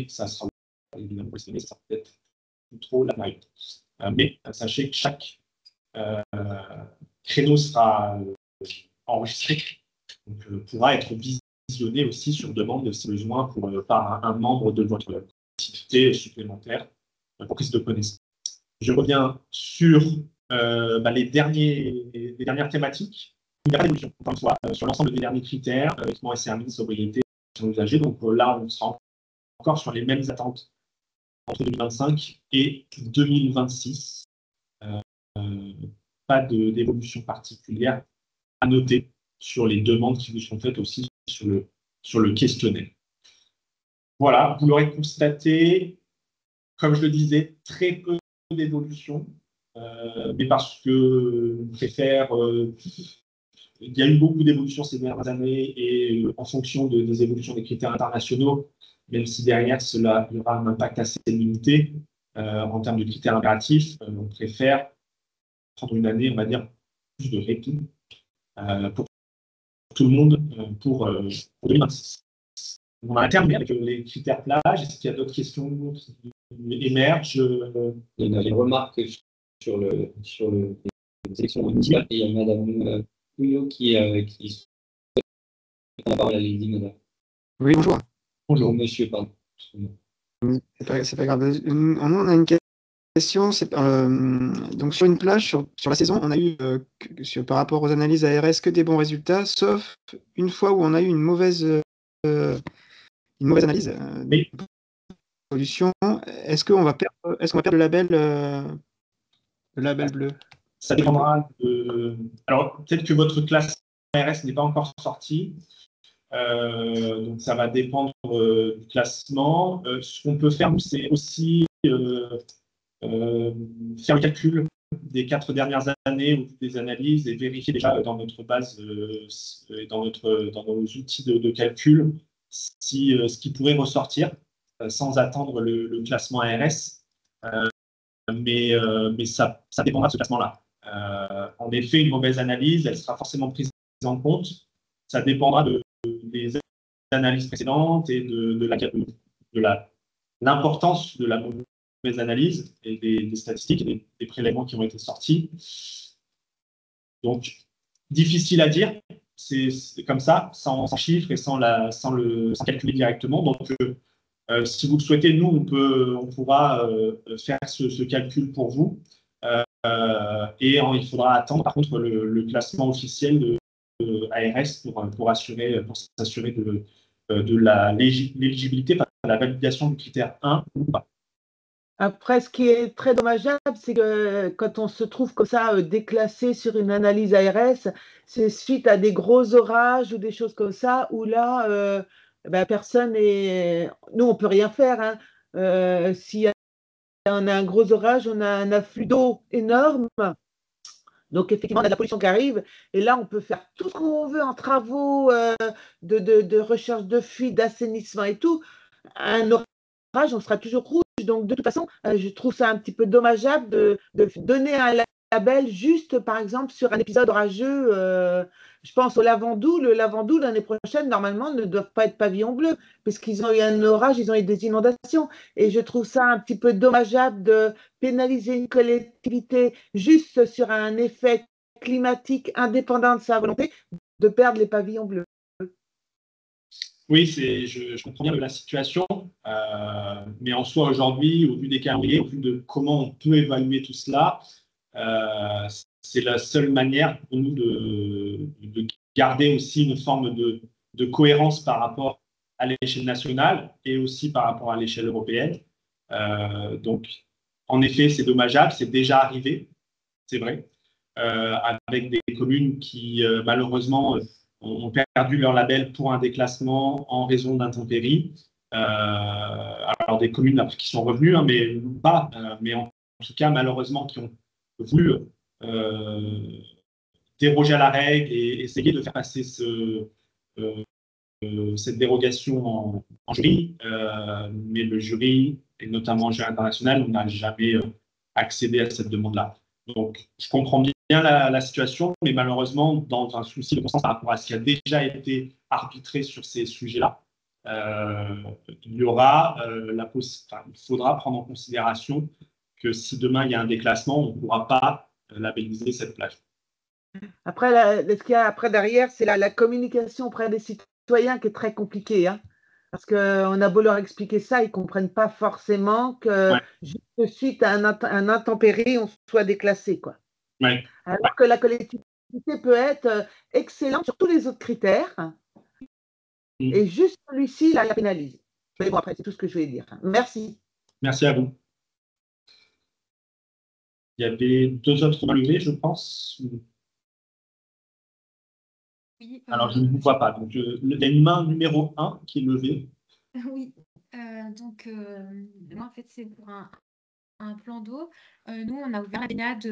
ça sera évidemment estimé, ça sera peut-être trop la période. Mais sachez que chaque créneau sera enregistré, donc pourra être visionné aussi sur demande si besoin par un membre de votre activité supplémentaire pour prise de connaissance. Je reviens sur les dernières thématiques. Il n'y a pas d'évolution, encore une fois, sur l'ensemble des derniers critères, équipement et services, sobriété, usagers. Donc là, on sera encore sur les mêmes attentes entre 2025 et 2026. Pas d'évolution particulière à noter sur les demandes qui vous sont faites aussi sur le questionnaire. Voilà, vous l'aurez constaté, comme je le disais, très peu d'évolution, mais parce que on préfère. Il y a eu beaucoup d'évolutions ces dernières années et en fonction des évolutions des critères internationaux, même si derrière cela il y aura un impact assez limité en termes de critères impératifs, on préfère prendre une année, on va dire, plus de répit pour tout le monde pour 2026. On a terminé avec les critères plage. Est-ce qu'il y a d'autres questions qui émergent? Il y a des remarques sur les élections municipales et il y a Madame Pouillot qui la parole à Lady, madame. Oui, bonjour. Bonjour, monsieur, pardon. C'est pas grave. On a une question. Donc, sur une plage, sur la saison, on a eu, par rapport aux analyses ARS, que des bons résultats, sauf une fois où on a eu une mauvaise analyse. Oui. Pollution. Est-ce qu'on va perdre le label bleu? Ça dépendra de. Alors, peut-être que votre classe ARS n'est pas encore sortie. Donc, ça va dépendre du classement. Ce qu'on peut faire, nous, c'est aussi faire le calcul des 4 dernières années ou des analyses et vérifier déjà dans notre base et dans nos outils de calcul si, ce qui pourrait ressortir sans attendre le classement ARS. Mais ça dépendra de ce classement-là. En effet, une mauvaise analyse, elle sera forcément prise en compte. Ça dépendra des analyses précédentes et de l'importance de la mauvaise analyse et des statistiques et des prélèvements qui ont été sortis. Donc, difficile à dire, c'est comme ça, sans chiffres et sans calculer directement. Donc, si vous le souhaitez, nous, on pourra faire ce calcul pour vous. Et il faudra attendre, par contre, le classement officiel de ARS pour s'assurer de l'éligibilité, la validation du critère 1 ou pas. Après, ce qui est très dommageable, c'est que quand on se trouve comme ça déclassé sur une analyse ARS, c'est suite à des gros orages ou des choses comme ça, où là, personne n'est… Nous, on ne peut rien faire. Hein. Si on a un gros orage, on a un afflux d'eau énorme. Donc, effectivement, on a de la pollution qui arrive. Et là, on peut faire tout ce qu'on veut en travaux de recherche de fuite, d'assainissement et tout. Un orage, on sera toujours rouge. Donc, de toute façon, je trouve ça un petit peu dommageable de donner un label juste, par exemple, sur un épisode orageux. Je pense au Lavandou. Le Lavandou, l'année prochaine, normalement, ne doivent pas être pavillon bleu, puisqu'ils ont eu un orage, ils ont eu des inondations. Et je trouve ça un petit peu dommageable de pénaliser une collectivité juste sur un effet climatique indépendant de sa volonté, de perdre les pavillons bleus. Oui, je comprends bien la situation, mais en soi, aujourd'hui, au vu des calendriers, au vu de comment on peut évaluer tout cela, c'est la seule manière pour nous de garder aussi une forme de cohérence par rapport à l'échelle nationale et aussi par rapport à l'échelle européenne. Donc, en effet, c'est dommageable, c'est déjà arrivé, c'est vrai, avec des communes qui, malheureusement, ont perdu leur label pour un déclassement en raison d'intempéries. Alors des communes qui sont revenues, hein, mais en tout cas, malheureusement, qui ont voulu déroger à la règle et essayer de faire passer cette dérogation en jury. Mais le jury, et notamment le jury international, n'a jamais accédé à cette demande-là. Donc, je comprends bien la situation, mais malheureusement, dans un souci de conscience par rapport à ce qui a déjà été arbitré sur ces sujets-là, il faudra prendre en considération que si demain il y a un déclassement, on ne pourra pas labelliser cette plage. Après, ce qu'il y a après derrière, c'est la communication auprès des citoyens qui est très compliquée. Hein. Parce qu'on a beau leur expliquer ça, ils ne comprennent pas forcément que juste suite à un intempérie, on soit déclassé. Quoi. Ouais. Alors que la collectivité peut être excellente sur tous les autres critères. Et juste celui-ci, la pénalise. Mais bon, après, c'est tout ce que je voulais dire. Merci. Merci à vous. Il y avait 2 autres mains levées, je pense. Oui, alors, je ne vous vois pas. Donc, il y a une main numéro 1 qui est levée. Oui, moi, en fait, c'est pour un plan d'eau. Nous, on a ouvert la baignade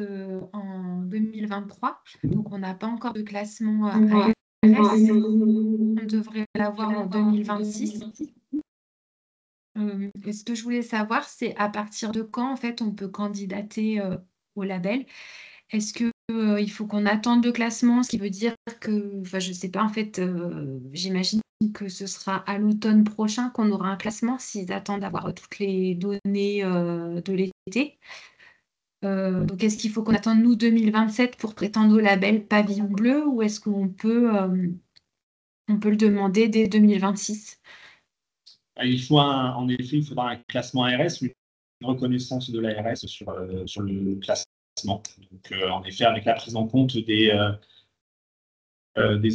en 2023, donc on n'a pas encore de classement ARS. On devrait l'avoir en 2026. Et ce que je voulais savoir, c'est à partir de quand, en fait, on peut candidater au label. Est-ce que il faut qu'on attende le classement, ce qui veut dire que, enfin, je ne sais pas, en fait, j'imagine que ce sera à l'automne prochain qu'on aura un classement s'ils attendent d'avoir toutes les données de l'été. Donc, est-ce qu'il faut qu'on attende, nous, 2027 pour prétendre au label pavillon bleu ou est-ce qu'on peut le demander dès 2026? En effet, il faudra un classement ARS, une reconnaissance de l'ARS sur le classement. Donc, en effet, avec la prise en compte des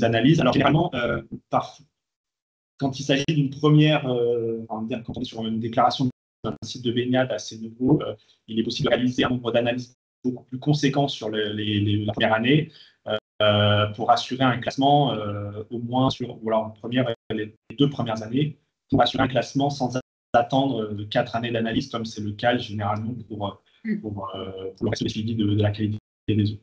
analyses. Alors, généralement, quand il s'agit d'une première, quand on est sur une déclaration d'un site de baignade assez nouveau, il est possible de réaliser un nombre d'analyses beaucoup plus conséquent sur la première année pour assurer un classement au moins sur les 2 premières années, pour assurer un classement sans attendre 4 années d'analyse, comme c'est le cas généralement pour le reste des suivis de la qualité des eaux.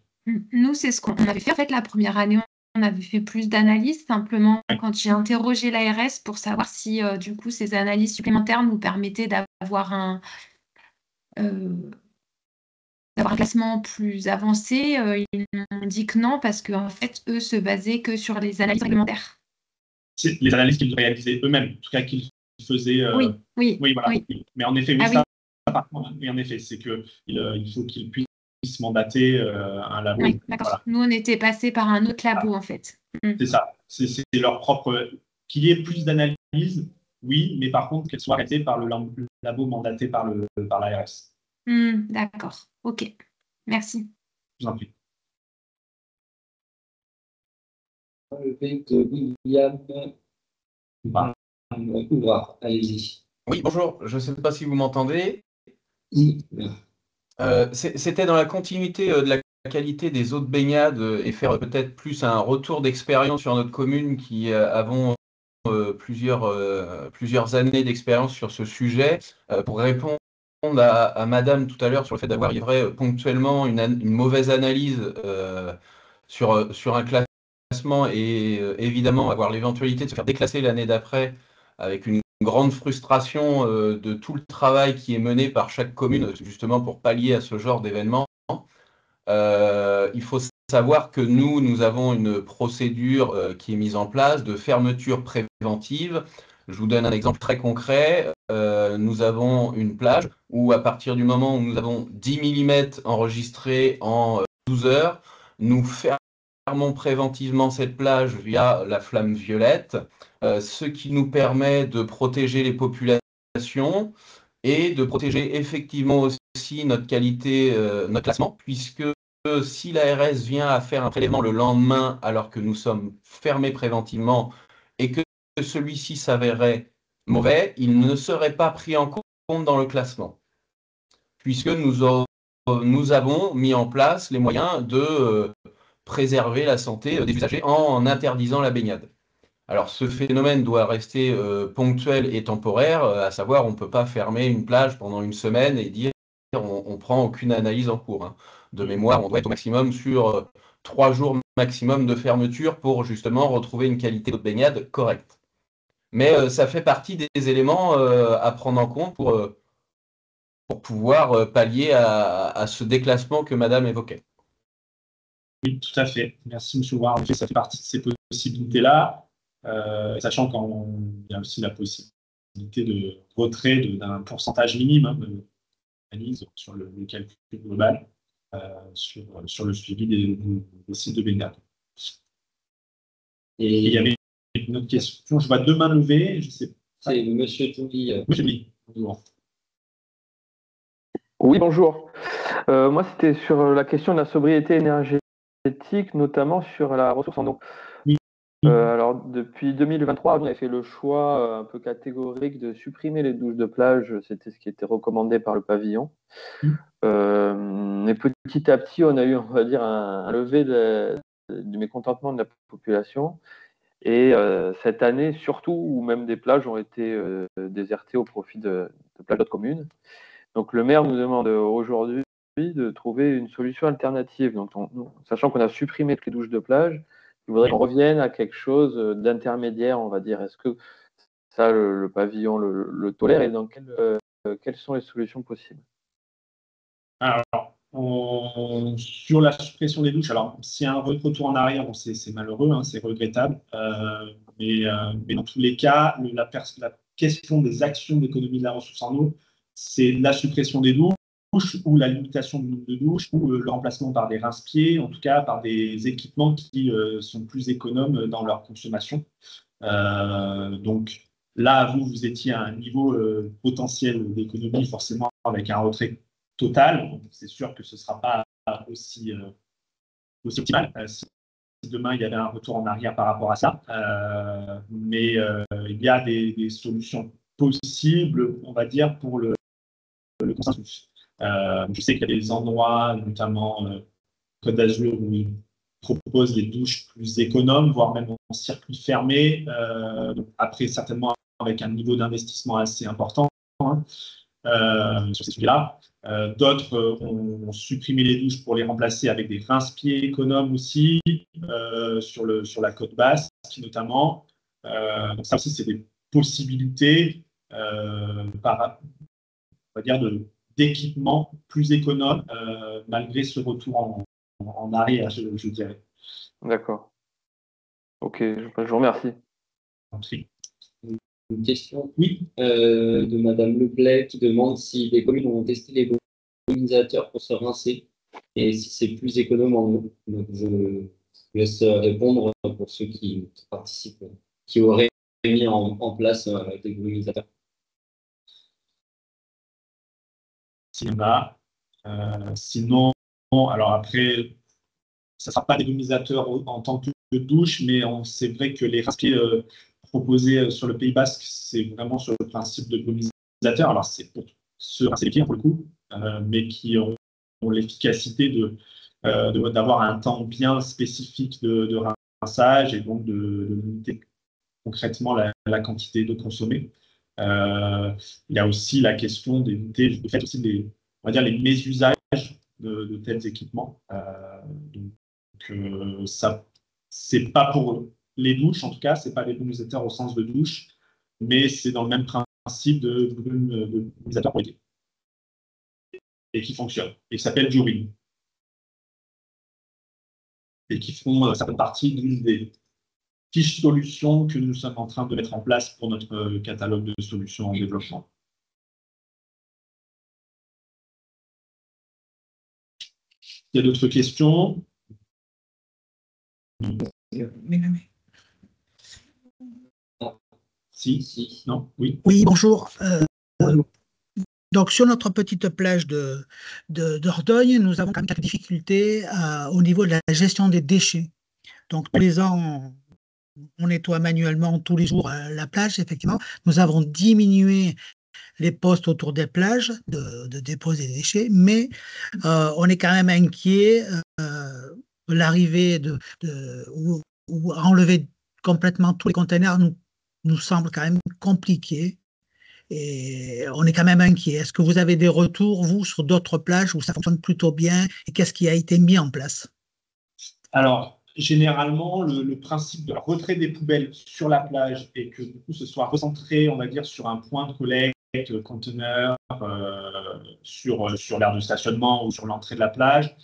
Nous, c'est ce qu'on avait fait. En fait, la première année, on avait fait plus d'analyses, simplement quand j'ai interrogé l'ARS pour savoir si, du coup, ces analyses supplémentaires nous permettaient d'avoir un classement plus avancé. Ils m'ont dit que non, parce qu'en fait, eux se basaient que sur les analyses réglementaires. C'est les analyses qu'ils réalisaient eux-mêmes, en tout cas qu'ils faisaient. Oui, voilà. oui. Mais en effet, oui, Ah ça, par contre, oui, en effet, c'est qu'il faut qu'ils puissent mandater un labo. Oui, d'accord. Voilà. Nous, on était passé par un autre labo, en fait. C'est ça. C'est leur propre. Qu'il y ait plus d'analyses, oui, mais par contre, qu'elles soient arrêtées par le labo mandaté par l'ARS. D'accord. OK. Merci. Je vous en prie. William Ouvrard, allez-y. Oui, bonjour. Je ne sais pas si vous m'entendez. C'était dans la continuité de la qualité des eaux de baignade et faire peut-être plus un retour d'expérience sur notre commune qui avons plusieurs années d'expérience sur ce sujet pour répondre à Madame tout à l'heure sur le fait d'avoir livré ponctuellement une mauvaise analyse sur un classement et évidemment avoir l'éventualité de se faire déclasser l'année d'après avec une grande frustration de tout le travail qui est mené par chaque commune justement pour pallier à ce genre d'événement. Il faut savoir que nous avons une procédure qui est mise en place de fermeture préventive. Je vous donne un exemple très concret. Nous avons une plage où à partir du moment où nous avons 10 mm enregistrés en 12 heures, nous fermons préventivement cette plage via la flamme violette, ce qui nous permet de protéger les populations et de protéger effectivement aussi notre qualité, notre classement, puisque si l'ARS vient à faire un prélèvement le lendemain alors que nous sommes fermés préventivement et que celui-ci s'avérait mauvais, il ne serait pas pris en compte dans le classement, puisque nous avons mis en place les moyens de préserver la santé des usagers en interdisant la baignade. Alors, ce phénomène doit rester ponctuel et temporaire, à savoir, on ne peut pas fermer une plage pendant une semaine et dire on ne prend aucune analyse en cours. Hein. De mémoire, on doit être au maximum sur 3 jours maximum de fermeture pour justement retrouver une qualité de baignade correcte. Mais ça fait partie des éléments à prendre en compte pour pouvoir pallier à ce déclassement que Madame évoquait. Oui, tout à fait. Merci, M. Ward. Ça fait partie de ces possibilités-là, sachant qu'il y a aussi la possibilité de retrait d'un pourcentage minimum d'analyse sur le calcul global, sur le suivi des sites de baignade. Et il y avait une autre question. Je vois 2 mains levées. Je sais pas. C'est M. Touly. Monsieur Touly, bonjour. Oui, bonjour. Moi, c'était sur la question de la sobriété énergétique, notamment sur la ressource en eau. Alors, depuis 2023, on a fait le choix un peu catégorique de supprimer les douches de plage. C'était ce qui était recommandé par le pavillon. Mais petit à petit, on a eu, on va dire, un lever du mécontentement de la population. Et cette année, surtout, où même des plages ont été désertées au profit de plages d'autres communes. Donc, le maire nous demande aujourd'hui de trouver une solution alternative. Donc, sachant qu'on a supprimé toutes les douches de plage, il faudrait qu'on revienne à quelque chose d'intermédiaire, on va dire. Est-ce que ça, le pavillon le tolère et dans quelles sont les solutions possibles? Alors, sur la suppression des douches, alors s'il y a un retour en arrière, bon, c'est malheureux, hein, c'est regrettable, mais dans tous les cas, la question des actions d'économie de la ressource en eau, c'est la suppression des douches ou la limitation du nombre de douches ou le remplacement par des rince-pieds, en tout cas par des équipements qui sont plus économes dans leur consommation. Donc là, vous étiez à un niveau potentiel d'économie, forcément avec un retrait total. C'est sûr que ce ne sera pas aussi optimal si demain il y avait un retour en arrière par rapport à ça. Mais il y a des solutions possibles, on va dire, pour le consensus. Je sais qu'il y a des endroits, notamment Côte d'Azur, où ils proposent des douches plus économes, voire même en circuit fermé. Après, certainement avec un niveau d'investissement assez important. Hein. sur ces sujets-là. D'autres ont supprimé les douches pour les remplacer avec des rince-pieds économes aussi, sur la côte basque notamment. Donc ça aussi, c'est des possibilités on va dire d'équipements plus économes, malgré ce retour en arrière, je dirais. D'accord. Ok, je vous remercie. Merci. Une question Oui. De Madame Leblay qui demande si les communes ont testé les volumisateurs pour se rincer et si c'est plus économe en eau. Donc je laisse répondre pour ceux qui participent, qui auraient mis en place des volumisateurs. Cinéma. Sinon, alors après, ça ne sera pas des volumisateurs en tant que douche, mais c'est vrai que les rince-pieds proposés sur le Pays Basque, c'est vraiment sur le principe de volumisateur. Alors, c'est pour se rincer les pieds, pour le coup, mais qui ont l'efficacité d'avoir un temps bien spécifique de rinçage et donc de limiter concrètement la quantité d'eau consommée. Il y a aussi la question d'éviter le fait aussi on va dire les mésusages de tels équipements. Donc ça, c'est pas pour les douches, en tout cas, c'est pas des volumisateurs au sens de douche, mais c'est dans le même principe de volumisateur pour les pieds. Et qui fonctionne, et qui s'appelle During. Et qui font certaines parties d'une des fiches solutions que nous sommes en train de mettre en place pour notre catalogue de solutions en développement. Il y a d'autres questions? Si. Non? Oui. Oui, bonjour. Donc, sur notre petite plage de Dordogne, nous avons quand même quelques difficultés au niveau de la gestion des déchets. Donc, tous les ans, on nettoie manuellement tous les jours la plage, effectivement. Nous avons diminué les postes autour des plages de déposer des déchets, mais on est quand même inquiet de l'arrivée ou enlever complètement tous les containers nous semble quand même compliqué. Et on est quand même inquiet. Est-ce que vous avez des retours, vous, sur d'autres plages où ça fonctionne plutôt bien et qu'est-ce qui a été mis en place? Alors, généralement, le principe de retrait des poubelles sur la plage et que du coup ce soit recentré, on va dire, sur un point de collecte, conteneur, sur l'aire de stationnement ou sur l'entrée de la plage,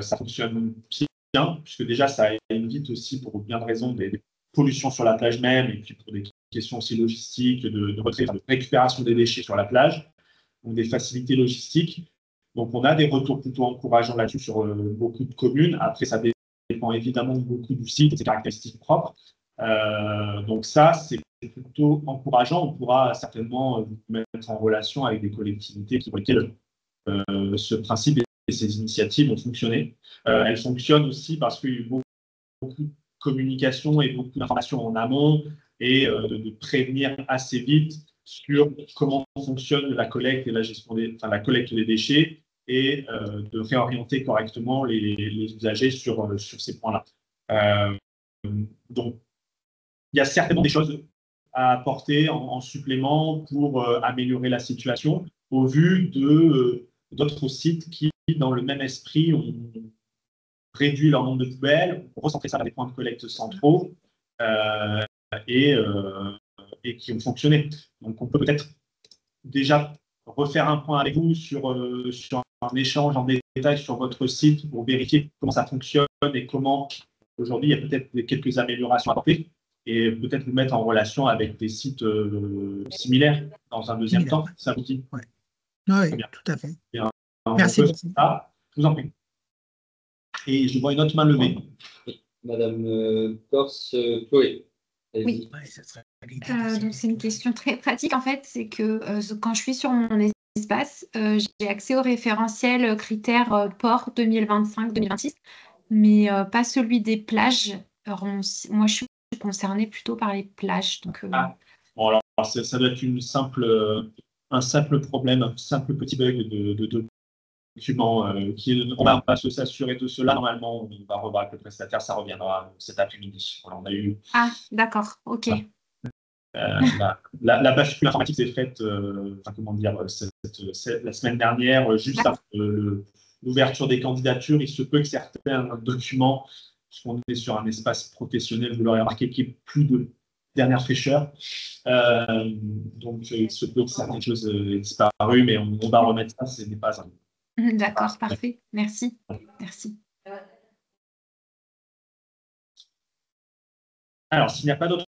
ça fonctionne bien, puisque déjà ça évite aussi, pour bien de raisons, des pollutions sur la plage même, et puis pour des questions aussi logistiques, de retrait, de récupération des déchets sur la plage, donc des facilités logistiques. Donc on a des retours plutôt encourageants là-dessus sur beaucoup de communes. Après, ça dépend évidemment beaucoup du site et ses caractéristiques propres. Donc ça, c'est plutôt encourageant. On pourra certainement vous mettre en relation avec des collectivités pour lesquelles ce principe et ces initiatives ont fonctionné. Elles fonctionnent aussi parce qu'il y a eu beaucoup de communication et beaucoup d'informations en amont et de prévenir assez vite sur comment fonctionne la collecte et la gestion la collecte des déchets et de réorienter correctement les usagers sur ces points-là. Donc, il y a certainement des choses à apporter en supplément pour améliorer la situation au vu d'autres sites qui, dans le même esprit, ont réduit leur nombre de poubelles, ont recentré ça à des points de collecte centraux et qui ont fonctionné. Donc, on peut peut-être déjà refaire un point avec vous sur un échange en détail sur votre site pour vérifier comment ça fonctionne et comment, aujourd'hui, il y a peut-être quelques améliorations à apporter et peut-être vous mettre en relation avec des sites similaires dans un deuxième temps. Ça vous dit? Oui, tout à fait. Bien. Merci beaucoup. Je vous en prie. Et je vois une autre main levée. Madame Corse, Chloé. Oui. Donc c'est une question très pratique en fait, c'est que quand je suis sur mon espace, j'ai accès au référentiel critères port 2025-2026, mais pas celui des plages. Alors, moi je suis concernée plutôt par les plages. Donc, Bon, alors ça doit être un simple problème, un simple petit bug de document. On va s'assurer de cela. Normalement, on va revoir avec le prestataire, ça reviendra cet après-midi. Voilà, on a eu. Ah, d'accord, ok. Voilà. La bascule informatique s'est faite, comment dire, la semaine dernière, juste après l'ouverture des candidatures. Il se peut que certains documents, puisqu'on est sur un espace professionnel, vous l'aurez remarqué, qui est plus de dernière fraîcheur. Donc, il se peut que certaines choses aient disparu, mais on va remettre ça, ce n'est pas un. D'accord, parfait. Merci. Merci. Alors, s'il n'y a pas d'autres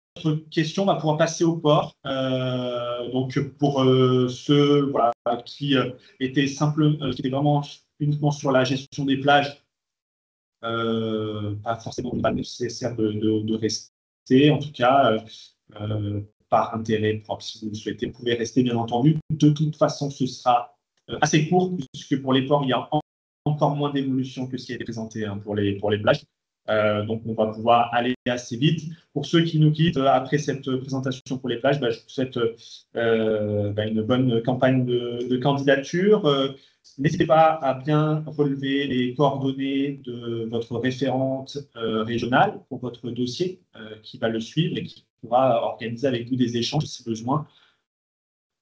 questions, on va pouvoir passer au port. Donc, pour ceux qui étaient qui étaient vraiment uniquement sur la gestion des plages, pas forcément pas nécessaire de rester. En tout cas, par intérêt propre, si vous le souhaitez, vous pouvez rester, bien entendu. De toute façon, ce sera assez court, puisque pour les ports, il y a encore moins d'évolution que ce qui a été présenté pour les plages. Donc, on va pouvoir aller assez vite. Pour ceux qui nous quittent après cette présentation pour les plages, je vous souhaite une bonne campagne de candidature. N'hésitez pas à bien relever les coordonnées de votre référente régionale pour votre dossier qui va le suivre et qui pourra organiser avec vous des échanges si besoin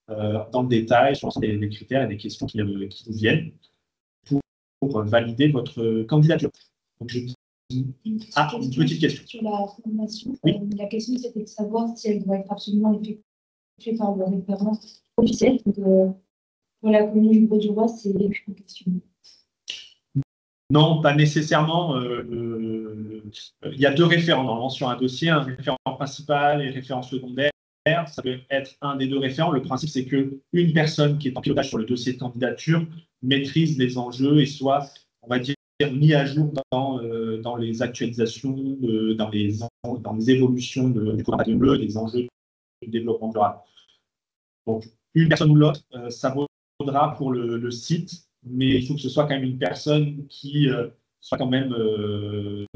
dans le détail sur les critères et les questions qui vous viennent pour valider votre candidature. Donc, une petite question. Sur la formation, oui. La question c'était de savoir si elle doit être absolument effectuée par le référent officiel. Donc, pour la commune du Bauge-du-Roi, c'est une question. Non, pas nécessairement. Il y a deux référents normalement sur un dossier, un référent principal et un référent secondaire. Ça peut être un des deux référents. Le principe, c'est qu'une personne qui est en pilotage sur le dossier de candidature maîtrise les enjeux et soit, on va dire, mis à jour dans les actualisations, dans les évolutions du programme bleu, des enjeux du développement durable. Donc, une personne ou l'autre, ça vaudra pour le site, mais il faut que ce soit quand même une personne qui soit quand même, on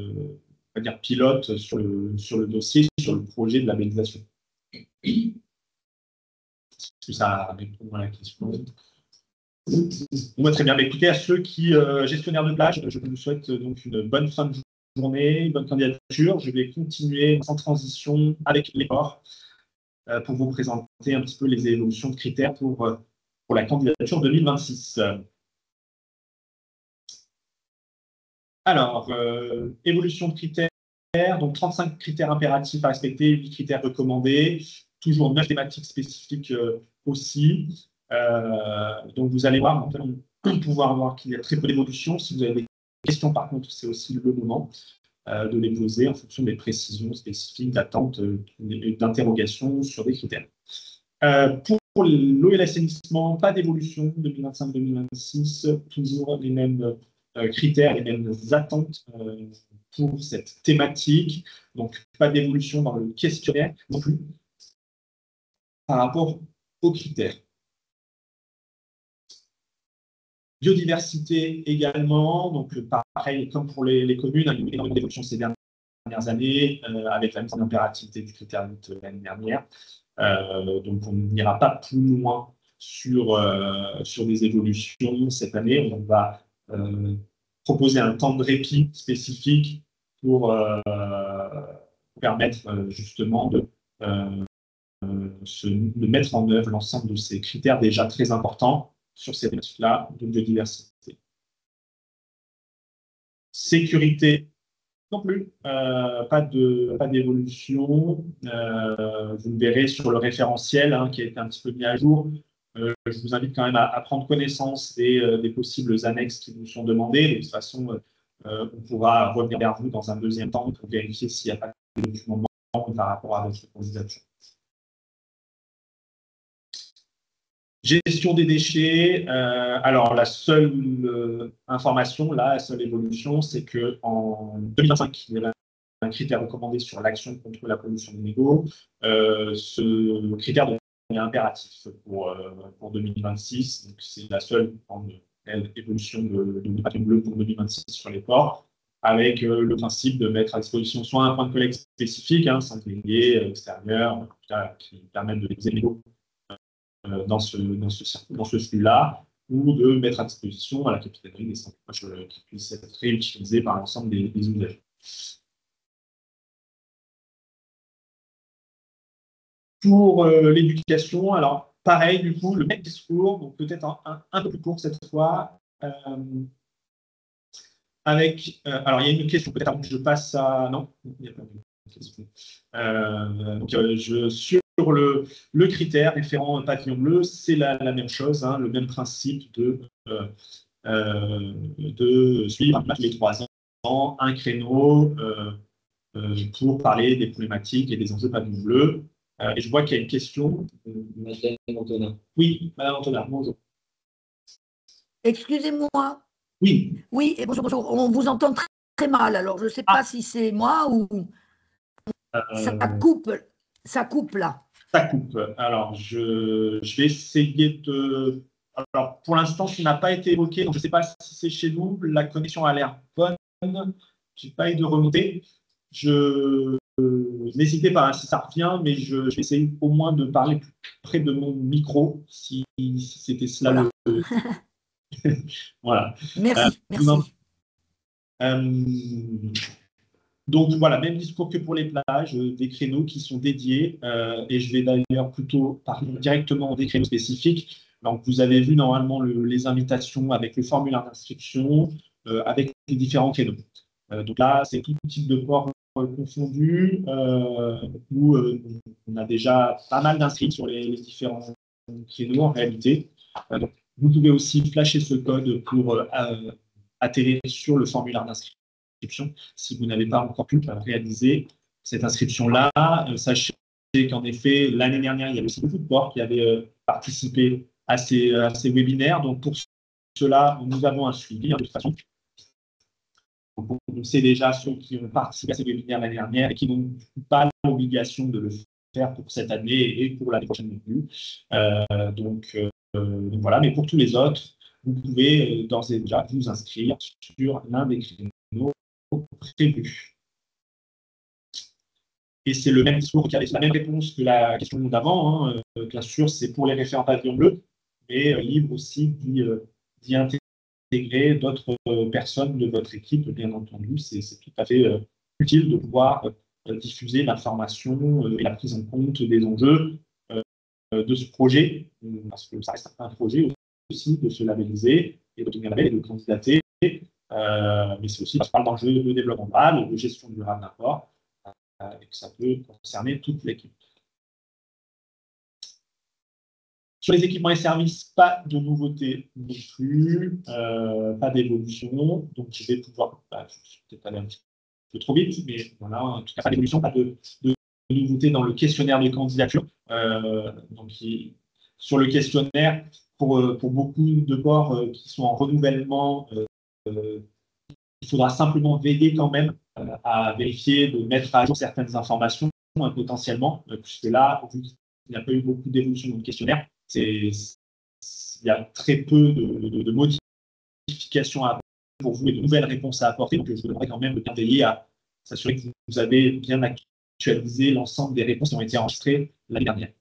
va dire, pilote sur le dossier, sur le projet de labellisation. Est-ce que ça répond à la question? Très bien. Écoutez, à ceux qui, gestionnaires de plage, je vous souhaite donc une bonne fin de journée, une bonne candidature. Je vais continuer sans transition avec les ports pour vous présenter un petit peu les évolutions de critères pour la candidature 2026. Alors, évolution de critères, donc 35 critères impératifs à respecter, 8 critères recommandés, toujours 9 thématiques spécifiques aussi. Donc, vous allez voir, pouvoir voir qu'il y a très peu d'évolution. Si vous avez des questions, par contre, c'est aussi le moment de les poser en fonction des précisions spécifiques, d'attente, d'interrogation sur des critères. Pour l'eau et l'assainissement, pas d'évolution 2025-2026, toujours les mêmes critères, les mêmes attentes pour cette thématique. Donc, pas d'évolution dans le questionnaire non plus par rapport aux critères. Biodiversité également, donc pareil, comme pour les communes, il y a eu énormément d'évolution ces dernières années, avec la mise en impérativité du critère de l'année dernière. Donc on n'ira pas plus loin sur des évolutions cette année. On va proposer un temps de répit spécifique pour permettre justement de mettre en œuvre l'ensemble de ces critères déjà très importants sur ces thématiques-là de biodiversité. Sécurité, non plus, pas d'évolution. Vous le verrez sur le référentiel qui a été un petit peu mis à jour. Je vous invite quand même à prendre connaissance des possibles annexes qui vous sont demandées. De toute façon, on pourra revenir vers vous dans un deuxième temps pour vérifier s'il n'y a pas de documents par rapport à votre candidature. Gestion des déchets. Alors, la seule information, la seule évolution, c'est qu'en 2025, il y avait un critère recommandé sur l'action contre la pollution des mégots. Ce critère devient impératif pour 2026. Donc, c'est la seule évolution de papier bleu pour 2026 sur les ports, avec le principe de mettre à disposition soit un point de collecte spécifique, singulier, extérieur, qui permettent de déposer les mégots dans ce flux-là, ou de mettre à disposition à la capitalerie des centres qui puissent être réutilisés par l'ensemble des usagers. Pour l'éducation, alors pareil, du coup, le même discours, donc peut-être un peu plus court cette fois. Alors, il y a une question, peut-être avant que je passe à. Non, il n'y a pas de question. Sur le critère référent pavillon bleu, c'est la même chose, hein, le même principe de suivre tous les 3 ans un créneau pour parler des problématiques et des enjeux pavillon bleu. Et je vois qu'il y a une question. Madame Antonin. Oui, Madame Antonin, bonjour. Excusez-moi. Oui. Oui, et bonjour, bonjour. On vous entend très, très mal. Alors, je ne sais pas si c'est moi ou ça coupe là. Ça coupe. Alors, je vais essayer de. Alors, pour l'instant, ça n'a pas été évoqué, donc je ne sais pas si c'est chez nous. La connexion a l'air bonne. Je n'ai pas eu de remontée. N'hésitez pas, hein, si ça revient, mais je vais essayer au moins de parler plus près de mon micro, si c'était cela. Voilà. Voilà. Merci. Donc voilà, même discours que pour les plages, des créneaux qui sont dédiés, et je vais d'ailleurs plutôt parler directement des créneaux spécifiques. Donc vous avez vu normalement les invitations avec le formulaire d'inscription, avec les différents créneaux. Donc là, c'est tout type de port confondu, où on a déjà pas mal d'inscrits sur les différents créneaux en réalité. Donc, vous pouvez aussi flasher ce code pour atterrir sur le formulaire d'inscription si vous n'avez pas encore pu réaliser cette inscription-là. Sachez qu'en effet, l'année dernière, il y avait aussi beaucoup de ports qui avaient participé à ces webinaires. Donc, pour cela, nous avons un suivi de toute façon. On sait déjà ceux qui ont participé à ces webinaires l'année dernière et qui n'ont pas l'obligation de le faire pour cette année et pour l'année prochaine non plus. Donc voilà, mais pour tous les autres, vous pouvez d'ores et déjà vous inscrire sur l'un des créneaux prévus. Et c'est le même discours, c'est la même réponse que la question d'avant. Hein. Bien sûr, c'est pour les référents pavillon bleu, mais libre aussi d'y intégrer d'autres personnes de votre équipe, bien entendu. C'est tout à fait utile de pouvoir diffuser l'information et la prise en compte des enjeux de ce projet, parce que ça reste un projet aussi de se labelliser et d'obtenir un label et de candidater. Mais c'est aussi parce qu'on parle d'enjeux de développement durable, de gestion durable d'un port, et que ça peut concerner toute l'équipe. Sur les équipements et services, pas de nouveautés non plus, pas d'évolution. Donc, je vais pouvoir, je suis peut-être allé un petit peu trop vite, mais voilà, en tout cas, pas d'évolution, pas de nouveautés dans le questionnaire de candidature. Donc, sur le questionnaire, pour beaucoup de ports qui sont en renouvellement, il faudra simplement veiller quand même à vérifier, de mettre à jour certaines informations potentiellement, puisque là, vu qu'il n'y a pas eu beaucoup d'évolution dans le questionnaire, il y a très peu de modifications à apporter pour vous et de nouvelles réponses à apporter. Donc, je vous demanderai quand même de bien veiller à s'assurer que vous avez bien actualisé l'ensemble des réponses qui ont été enregistrées l'année dernière.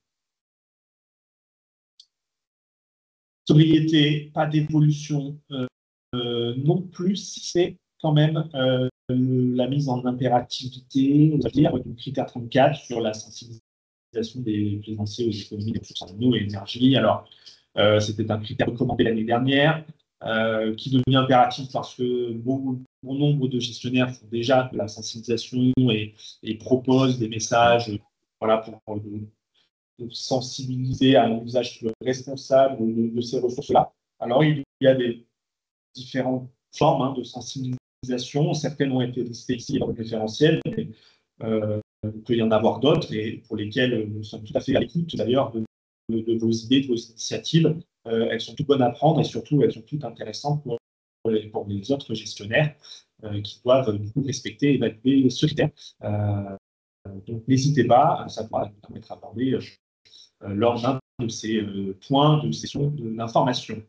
Sobriété, pas d'évolution non plus, si c'est quand même la mise en impérativité, c'est-à-dire avec le critère 34 sur la sensibilisation des plaisanciers aux économies des ressources en eau et énergie. Alors, c'était un critère recommandé l'année dernière, qui devient impératif parce que bon nombre de gestionnaires font déjà de la sensibilisation et proposent des messages voilà, pour de sensibiliser à un usage responsable de ces ressources-là. Alors, il y a des différentes formes de sensibilisation. Certaines ont été listées ici dans le référentiel, mais il peut y en avoir d'autres et pour lesquelles nous sommes tout à fait à l'écoute d'ailleurs de vos idées, de vos initiatives. Elles sont toutes bonnes à prendre et surtout elles sont toutes intéressantes pour les autres gestionnaires qui doivent du coup respecter et évaluer ce critère. Donc n'hésitez pas, ça pourra nous permettre d'aborder lors d'un de ces points de session d'information.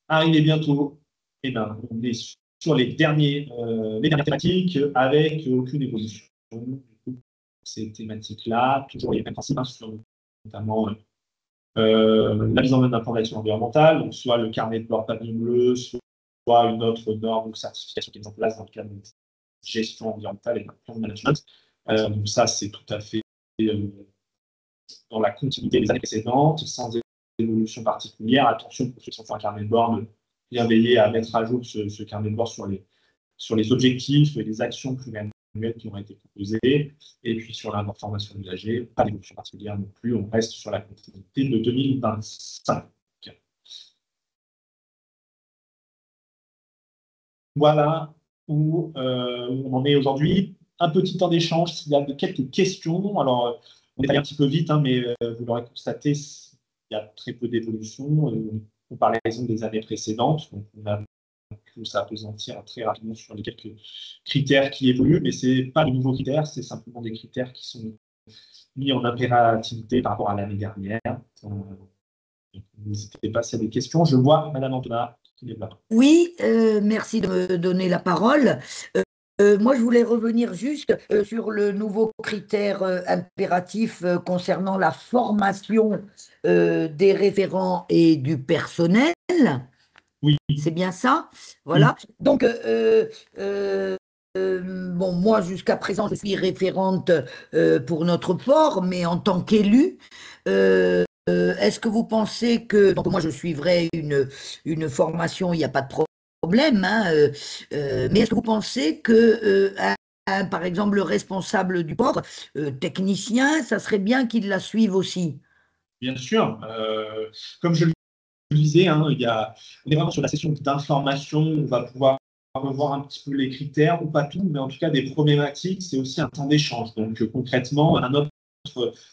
Arrivé bientôt, eh ben, on est sur les dernières thématiques avec aucune évolution. Du coup, ces thématiques-là, toujours les mêmes principes, sur notamment la mise en œuvre d'un plan d'action environnementale, donc soit le carnet de bord pavillon bleu, soit une autre norme ou certification qui est mise en place dans le cadre gestion environnementale et d'un plan de management. Donc ça, c'est tout à fait dans la continuité des années précédentes, sans évolution particulière. Attention pour ceux qui sont un carnet de bord, bien veiller à mettre à jour ce carnet de bord sur les objectifs et les actions pluriannuelles qui ont été proposées. Et puis sur la formation usagée, pas d'évolution particulière non plus. On reste sur la continuité de 2025. Voilà où on en est aujourd'hui. Un petit temps d'échange s'il y a quelques questions. Alors, on est allé un petit peu vite, hein, mais vous l'aurez constaté, il y a très peu d'évolution en comparaison des années précédentes. Donc, on a pu s'appesantir très rapidement sur les quelques critères qui évoluent, mais ce n'est pas de nouveaux critères, c'est simplement des critères qui sont mis en impérativité par rapport à l'année dernière. N'hésitez pas s'il y a des questions. Je vois Madame Antonin qui est là. Oui, merci de me donner la parole. Moi, je voulais revenir juste sur le nouveau critère impératif concernant la formation des référents et du personnel. Oui. C'est bien ça? Voilà. Oui. Donc, bon, moi, jusqu'à présent, je suis référente pour notre port, mais en tant qu'élue, est-ce que vous pensez que… Donc, moi, je suivrai une formation, il n'y a pas de problème, hein, mais est-ce que vous pensez que, par exemple, le responsable du port, technicien, ça serait bien qu'il la suive aussi? Bien sûr. Comme je le disais, hein, on est vraiment sur la session d'information, on va pouvoir revoir un petit peu les critères, ou pas tout, mais en tout cas des problématiques, c'est aussi un temps d'échange. Donc concrètement,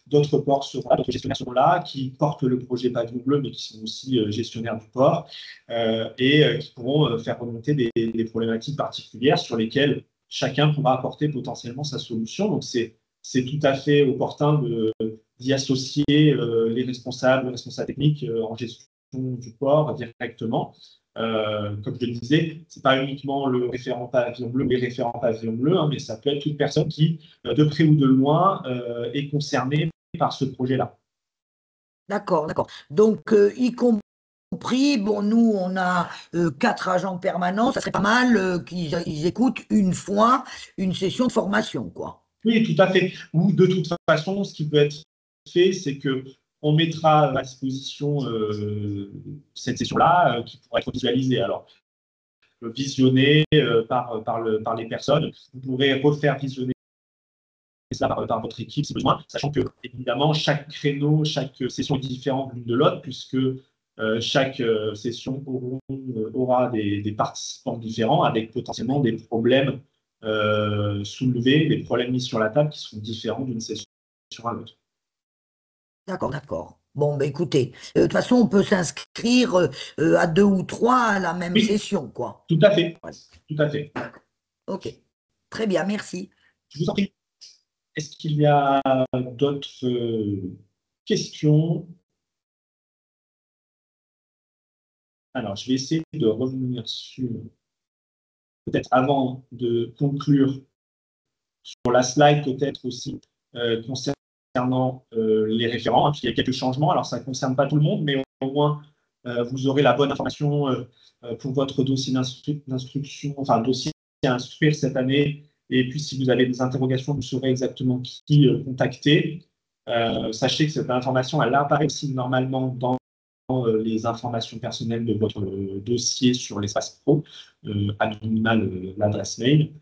d'autres ports d'autres gestionnaires seront là, qui portent le projet Pavillon Bleu, mais qui sont aussi gestionnaires du port, et qui pourront faire remonter des problématiques particulières sur lesquelles chacun pourra apporter potentiellement sa solution. Donc c'est tout à fait opportun d'y associer les responsables techniques en gestion du port directement. Comme je le disais, ce n'est pas uniquement le référent pavillon bleu, les référents pavillon bleu, hein, mais ça peut être toute personne qui, de près ou de loin, est concernée par ce projet-là. D'accord, d'accord. Donc, y compris, bon, nous, on a 4 agents permanents, ça serait pas mal qu'ils écoutent une fois une session de formation, quoi. Oui, tout à fait. Ou de toute façon, ce qui peut être fait, c'est que on mettra à disposition cette session-là qui pourra être visualisée. Alors, visionnée par les personnes. Vous pourrez refaire visionner ça par votre équipe si besoin, sachant que, évidemment, chaque créneau, chaque session est différente l'une de l'autre, puisque chaque session aura des participants différents avec potentiellement des problèmes soulevés, des problèmes mis sur la table qui sont différents d'une session à l'autre. D'accord, d'accord. Bon, ben écoutez, de toute façon, on peut s'inscrire à 2 ou 3 à la même session, quoi. Tout à fait, ouais. Tout à fait. Ok, très bien, merci. Je vous en prie. Est-ce qu'il y a d'autres questions? Alors, je vais essayer de revenir sur, peut-être avant de conclure, sur la slide, peut-être aussi concernant les référents, hein, puisqu'il y a quelques changements. Alors, ça ne concerne pas tout le monde, mais au moins, vous aurez la bonne information pour votre dossier d'instruction, enfin, dossier à instruire cette année. Et puis, si vous avez des interrogations, vous saurez exactement qui contacter. Sachez que cette information, elle apparaît aussi normalement dans les informations personnelles de votre dossier sur l'espace pro, à minima l'adresse mail.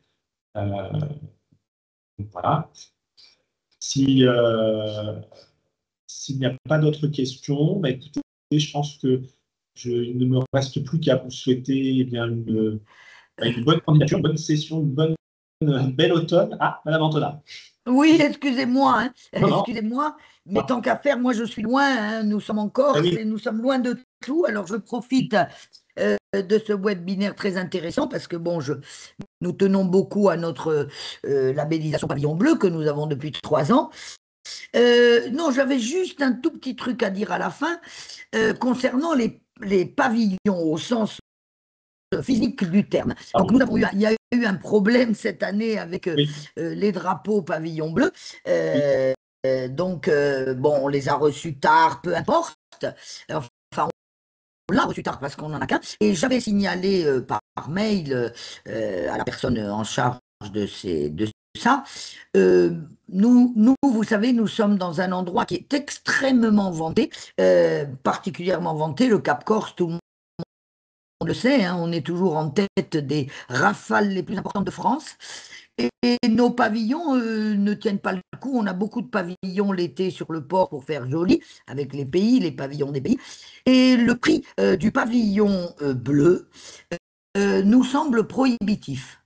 Voilà. S'il n'y a pas d'autres questions, bah, écoutez, je pense que il ne me reste plus qu'à vous souhaiter eh bien, une bonne candidature, une bonne session, une belle automne. Ah, Madame Antonin. Oui, excusez-moi, hein. Excusez-moi, mais tant qu'à faire, moi je suis loin, hein. Nous sommes en Corse et nous sommes loin de tout. Alors je profite de ce webinaire très intéressant parce que bon, nous tenons beaucoup à notre labellisation Pavillon Bleu que nous avons depuis 3 ans. Non, j'avais juste un tout petit truc à dire à la fin concernant les pavillons au sens physique du terme. Donc il y a eu un problème cette année avec les drapeaux pavillon bleu. Donc bon, on les a reçus tard, peu importe. Enfin, on l'a reçu tard parce qu'on en a qu'un. Et j'avais signalé par mail à la personne en charge de ça. Nous, vous savez, nous sommes dans un endroit qui est extrêmement vanté, particulièrement vanté, le Cap Corse, tout le monde le sait, hein, on est toujours en tête des rafales les plus importantes de France. Et nos pavillons ne tiennent pas le coup. On a beaucoup de pavillons l'été sur le port pour faire joli, avec les pavillons des pays. Et le prix du pavillon bleu nous semble prohibitif.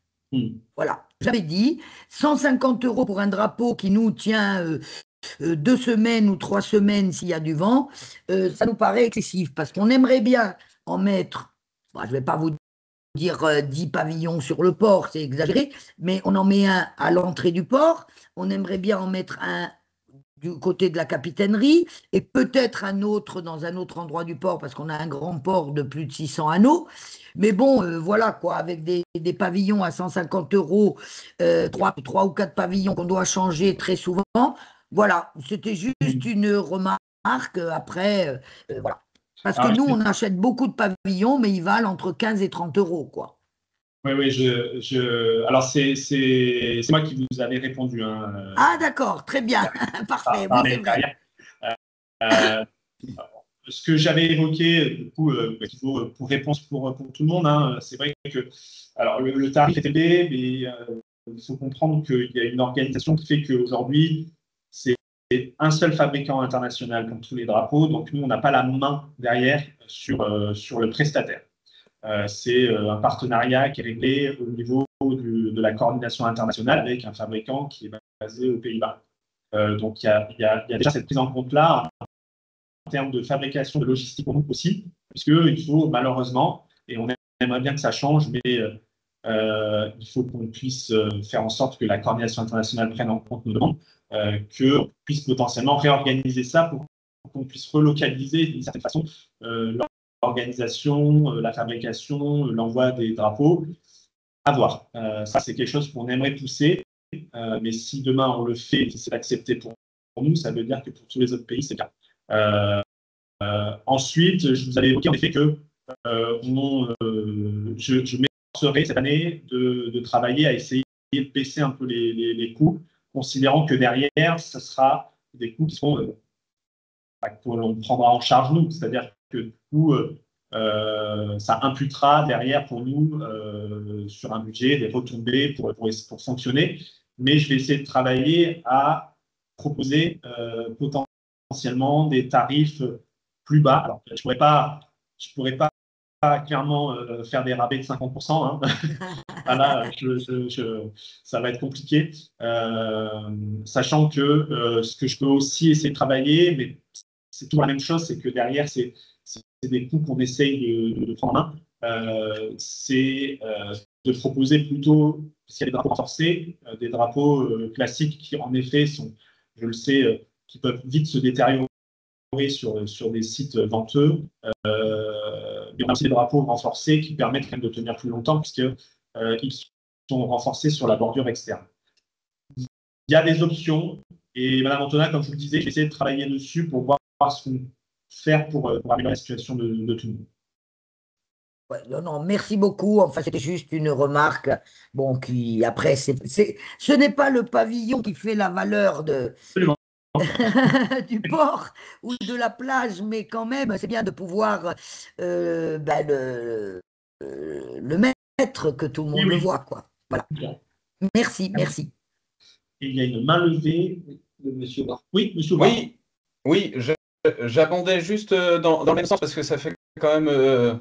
Voilà, j'avais dit, 150 € pour un drapeau qui nous tient 2 semaines ou 3 semaines s'il y a du vent, ça nous paraît excessif, parce qu'on aimerait bien en mettre, je ne vais pas vous dire 10 pavillons sur le port, c'est exagéré, mais on en met un à l'entrée du port, on aimerait bien en mettre un du côté de la capitainerie et peut-être un autre dans un autre endroit du port parce qu'on a un grand port de plus de 600 anneaux. Mais bon, voilà quoi, avec des pavillons à 150 €, 3 ou 4 pavillons qu'on doit changer très souvent. Voilà, c'était juste une remarque. Après, voilà. Parce que nous, on achète beaucoup de pavillons, mais ils valent entre 15 et 30 €, quoi. Oui, alors c'est moi qui vous avais répondu. Hein. Ah d'accord, très bien, parfait. Oui, c'est vrai. Ce que j'avais évoqué, du coup, pour réponse pour tout le monde, hein, c'est vrai que alors, le tarif est élevé, mais il faut comprendre qu'il y a une organisation qui fait qu'aujourd'hui, c'est un seul fabricant international pour tous les drapeaux, donc nous, on n'a pas la main derrière sur le prestataire. C'est un partenariat qui est réglé au niveau de la coordination internationale avec un fabricant qui est basé aux Pays-Bas. Donc, il y a déjà cette prise en compte-là en termes de fabrication, de logistique pour nous aussi, puisqu'il faut malheureusement, et on aimerait bien que ça change, mais il faut qu'on puisse faire en sorte que la coordination internationale prenne en compte nos demandes, qu'on puisse potentiellement réorganiser ça pour qu'on puisse relocaliser d'une certaine façon l'organisation, la fabrication, l'envoi des drapeaux. À voir. Ça, c'est quelque chose qu'on aimerait pousser, mais si demain on le fait et que c'est accepté pour nous, ça veut dire que pour tous les autres pays, c'est le cas. Ensuite, je vous avais évoqué en effet que je m'efforcerai cette année de travailler à essayer de baisser un peu les coûts, considérant que derrière, ce sera des coûts qui seront que l'on prendra en charge nous, c'est-à-dire que du coup, ça imputera derrière pour nous sur un budget des retombées pour fonctionner, mais je vais essayer de travailler à proposer potentiellement des tarifs plus bas. Alors, je pourrais pas clairement faire des rabais de 50%. Hein. Là, ça va être compliqué. Sachant que ce que je peux aussi essayer de travailler, mais c'est toujours la même chose, c'est que derrière, c'est des coûts qu'on essaye de prendre en main. C'est de proposer plutôt, s'il y a des drapeaux renforcés, des drapeaux classiques qui, en effet, sont, je le sais, qui peuvent vite se détériorer sur des sites venteux. Mais on a aussi des drapeaux renforcés qui permettent quand même de tenir plus longtemps puisqu'ils sont renforcés sur la bordure externe. Il y a des options et Madame Antonin, comme je vous le disais, j'ai essayé de travailler dessus pour voir ce qu'on peut faire pour améliorer la situation de tout le monde. Ouais, non, merci beaucoup. Enfin, c'était juste une remarque. Bon, qui après, ce n'est pas le pavillon qui fait la valeur du port ou de la plage, mais quand même, c'est bien de pouvoir le mettre, que tout le monde le voit, quoi. Voilà. Merci. Et il y a une main levée de Monsieur Bar. Oui, Monsieur Bar. Oui, j'abondais juste dans le même sens parce que ça fait quand même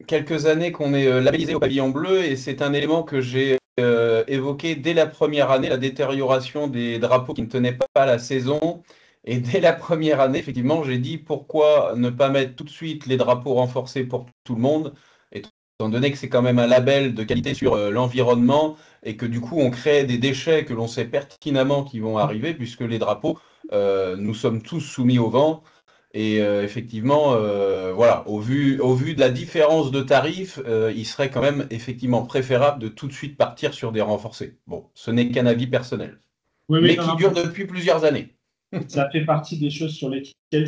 quelques années qu'on est labellisé au pavillon bleu et c'est un élément que j'ai évoqué dès la première année, la détérioration des drapeaux qui ne tenaient pas la saison. Et dès la première année, effectivement, j'ai dit pourquoi ne pas mettre tout de suite les drapeaux renforcés pour tout le monde, étant donné que c'est quand même un label de qualité sur l'environnement et que du coup on crée des déchets que l'on sait pertinemment qui vont arriver puisque les drapeaux, nous sommes tous soumis au vent. Et effectivement, voilà, au vu de la différence de tarifs, il serait quand même effectivement préférable de tout de suite partir sur des renforcés. Bon, ce n'est qu'un avis personnel, mais qui dure depuis plusieurs années. Ça fait partie des choses sur lesquelles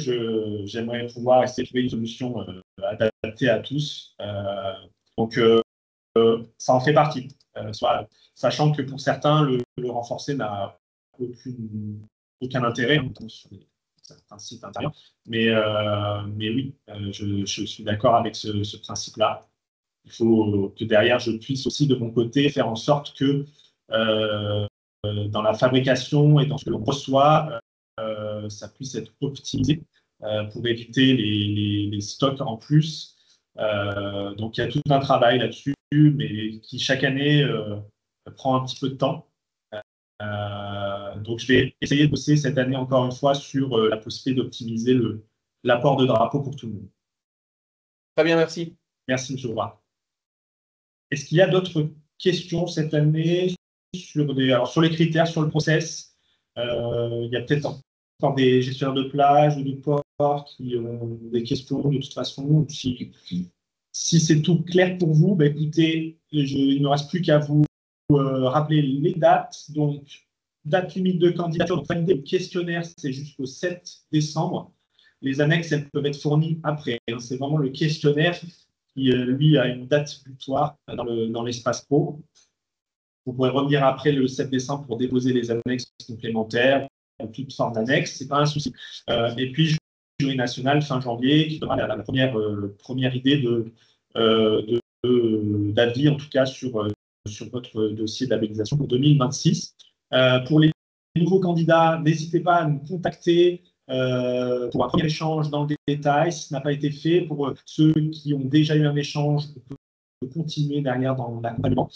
j'aimerais pouvoir essayer de trouver une solution adaptée à tous. Donc, ça en fait partie. sachant que pour certains, le renforcer n'a aucun intérêt, sur certains sites intérieurs. Mais oui, je suis d'accord avec ce principe-là. Il faut que derrière, je puisse aussi, de mon côté, faire en sorte que dans la fabrication et dans ce que l'on reçoit, ça puisse être optimisé pour éviter les stocks en plus. Donc, il y a tout un travail là-dessus, mais qui, chaque année, prend un petit peu de temps. Donc, je vais essayer de bosser cette année, encore une fois, sur la possibilité d'optimiser l'apport de drapeaux pour tout le monde. Très bien, merci. Merci, M. Roy. Est-ce qu'il y a d'autres questions cette année sur les critères, sur le process? Il y a peut-être encore des gestionnaires de plage ou de port qui ont des questions de toute façon. Si c'est tout clair pour vous, écoutez, il ne me reste plus qu'à vous rappeler les dates. Donc, date limite de candidature. Donc, valider le questionnaire, c'est jusqu'au 7 décembre. Les annexes, elles peuvent être fournies après. C'est vraiment le questionnaire qui, lui, a une date butoir dans l'espace pro. Vous pourrez revenir après le 7 décembre pour déposer les annexes complémentaires, toute forme d'annexe, ce n'est pas un souci. Et puis, jury national fin janvier, qui donnera la première idée d'avis, en tout cas, sur votre dossier de labellisation pour 2026. Pour les nouveaux candidats, n'hésitez pas à nous contacter pour un premier échange dans le détail. Si ce n'a pas été fait, pour ceux qui ont déjà eu un échange, on peut continuer derrière dans l'accompagnement.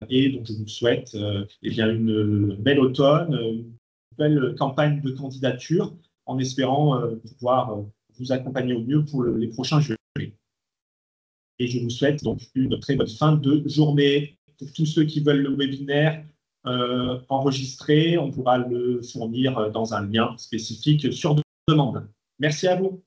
Et donc, je vous souhaite une belle automne, une belle campagne de candidature, en espérant pouvoir vous accompagner au mieux pour les prochains jurys. Et je vous souhaite donc une très bonne fin de journée. Pour tous ceux qui veulent le webinaire enregistré, on pourra le fournir dans un lien spécifique sur demande. Merci à vous.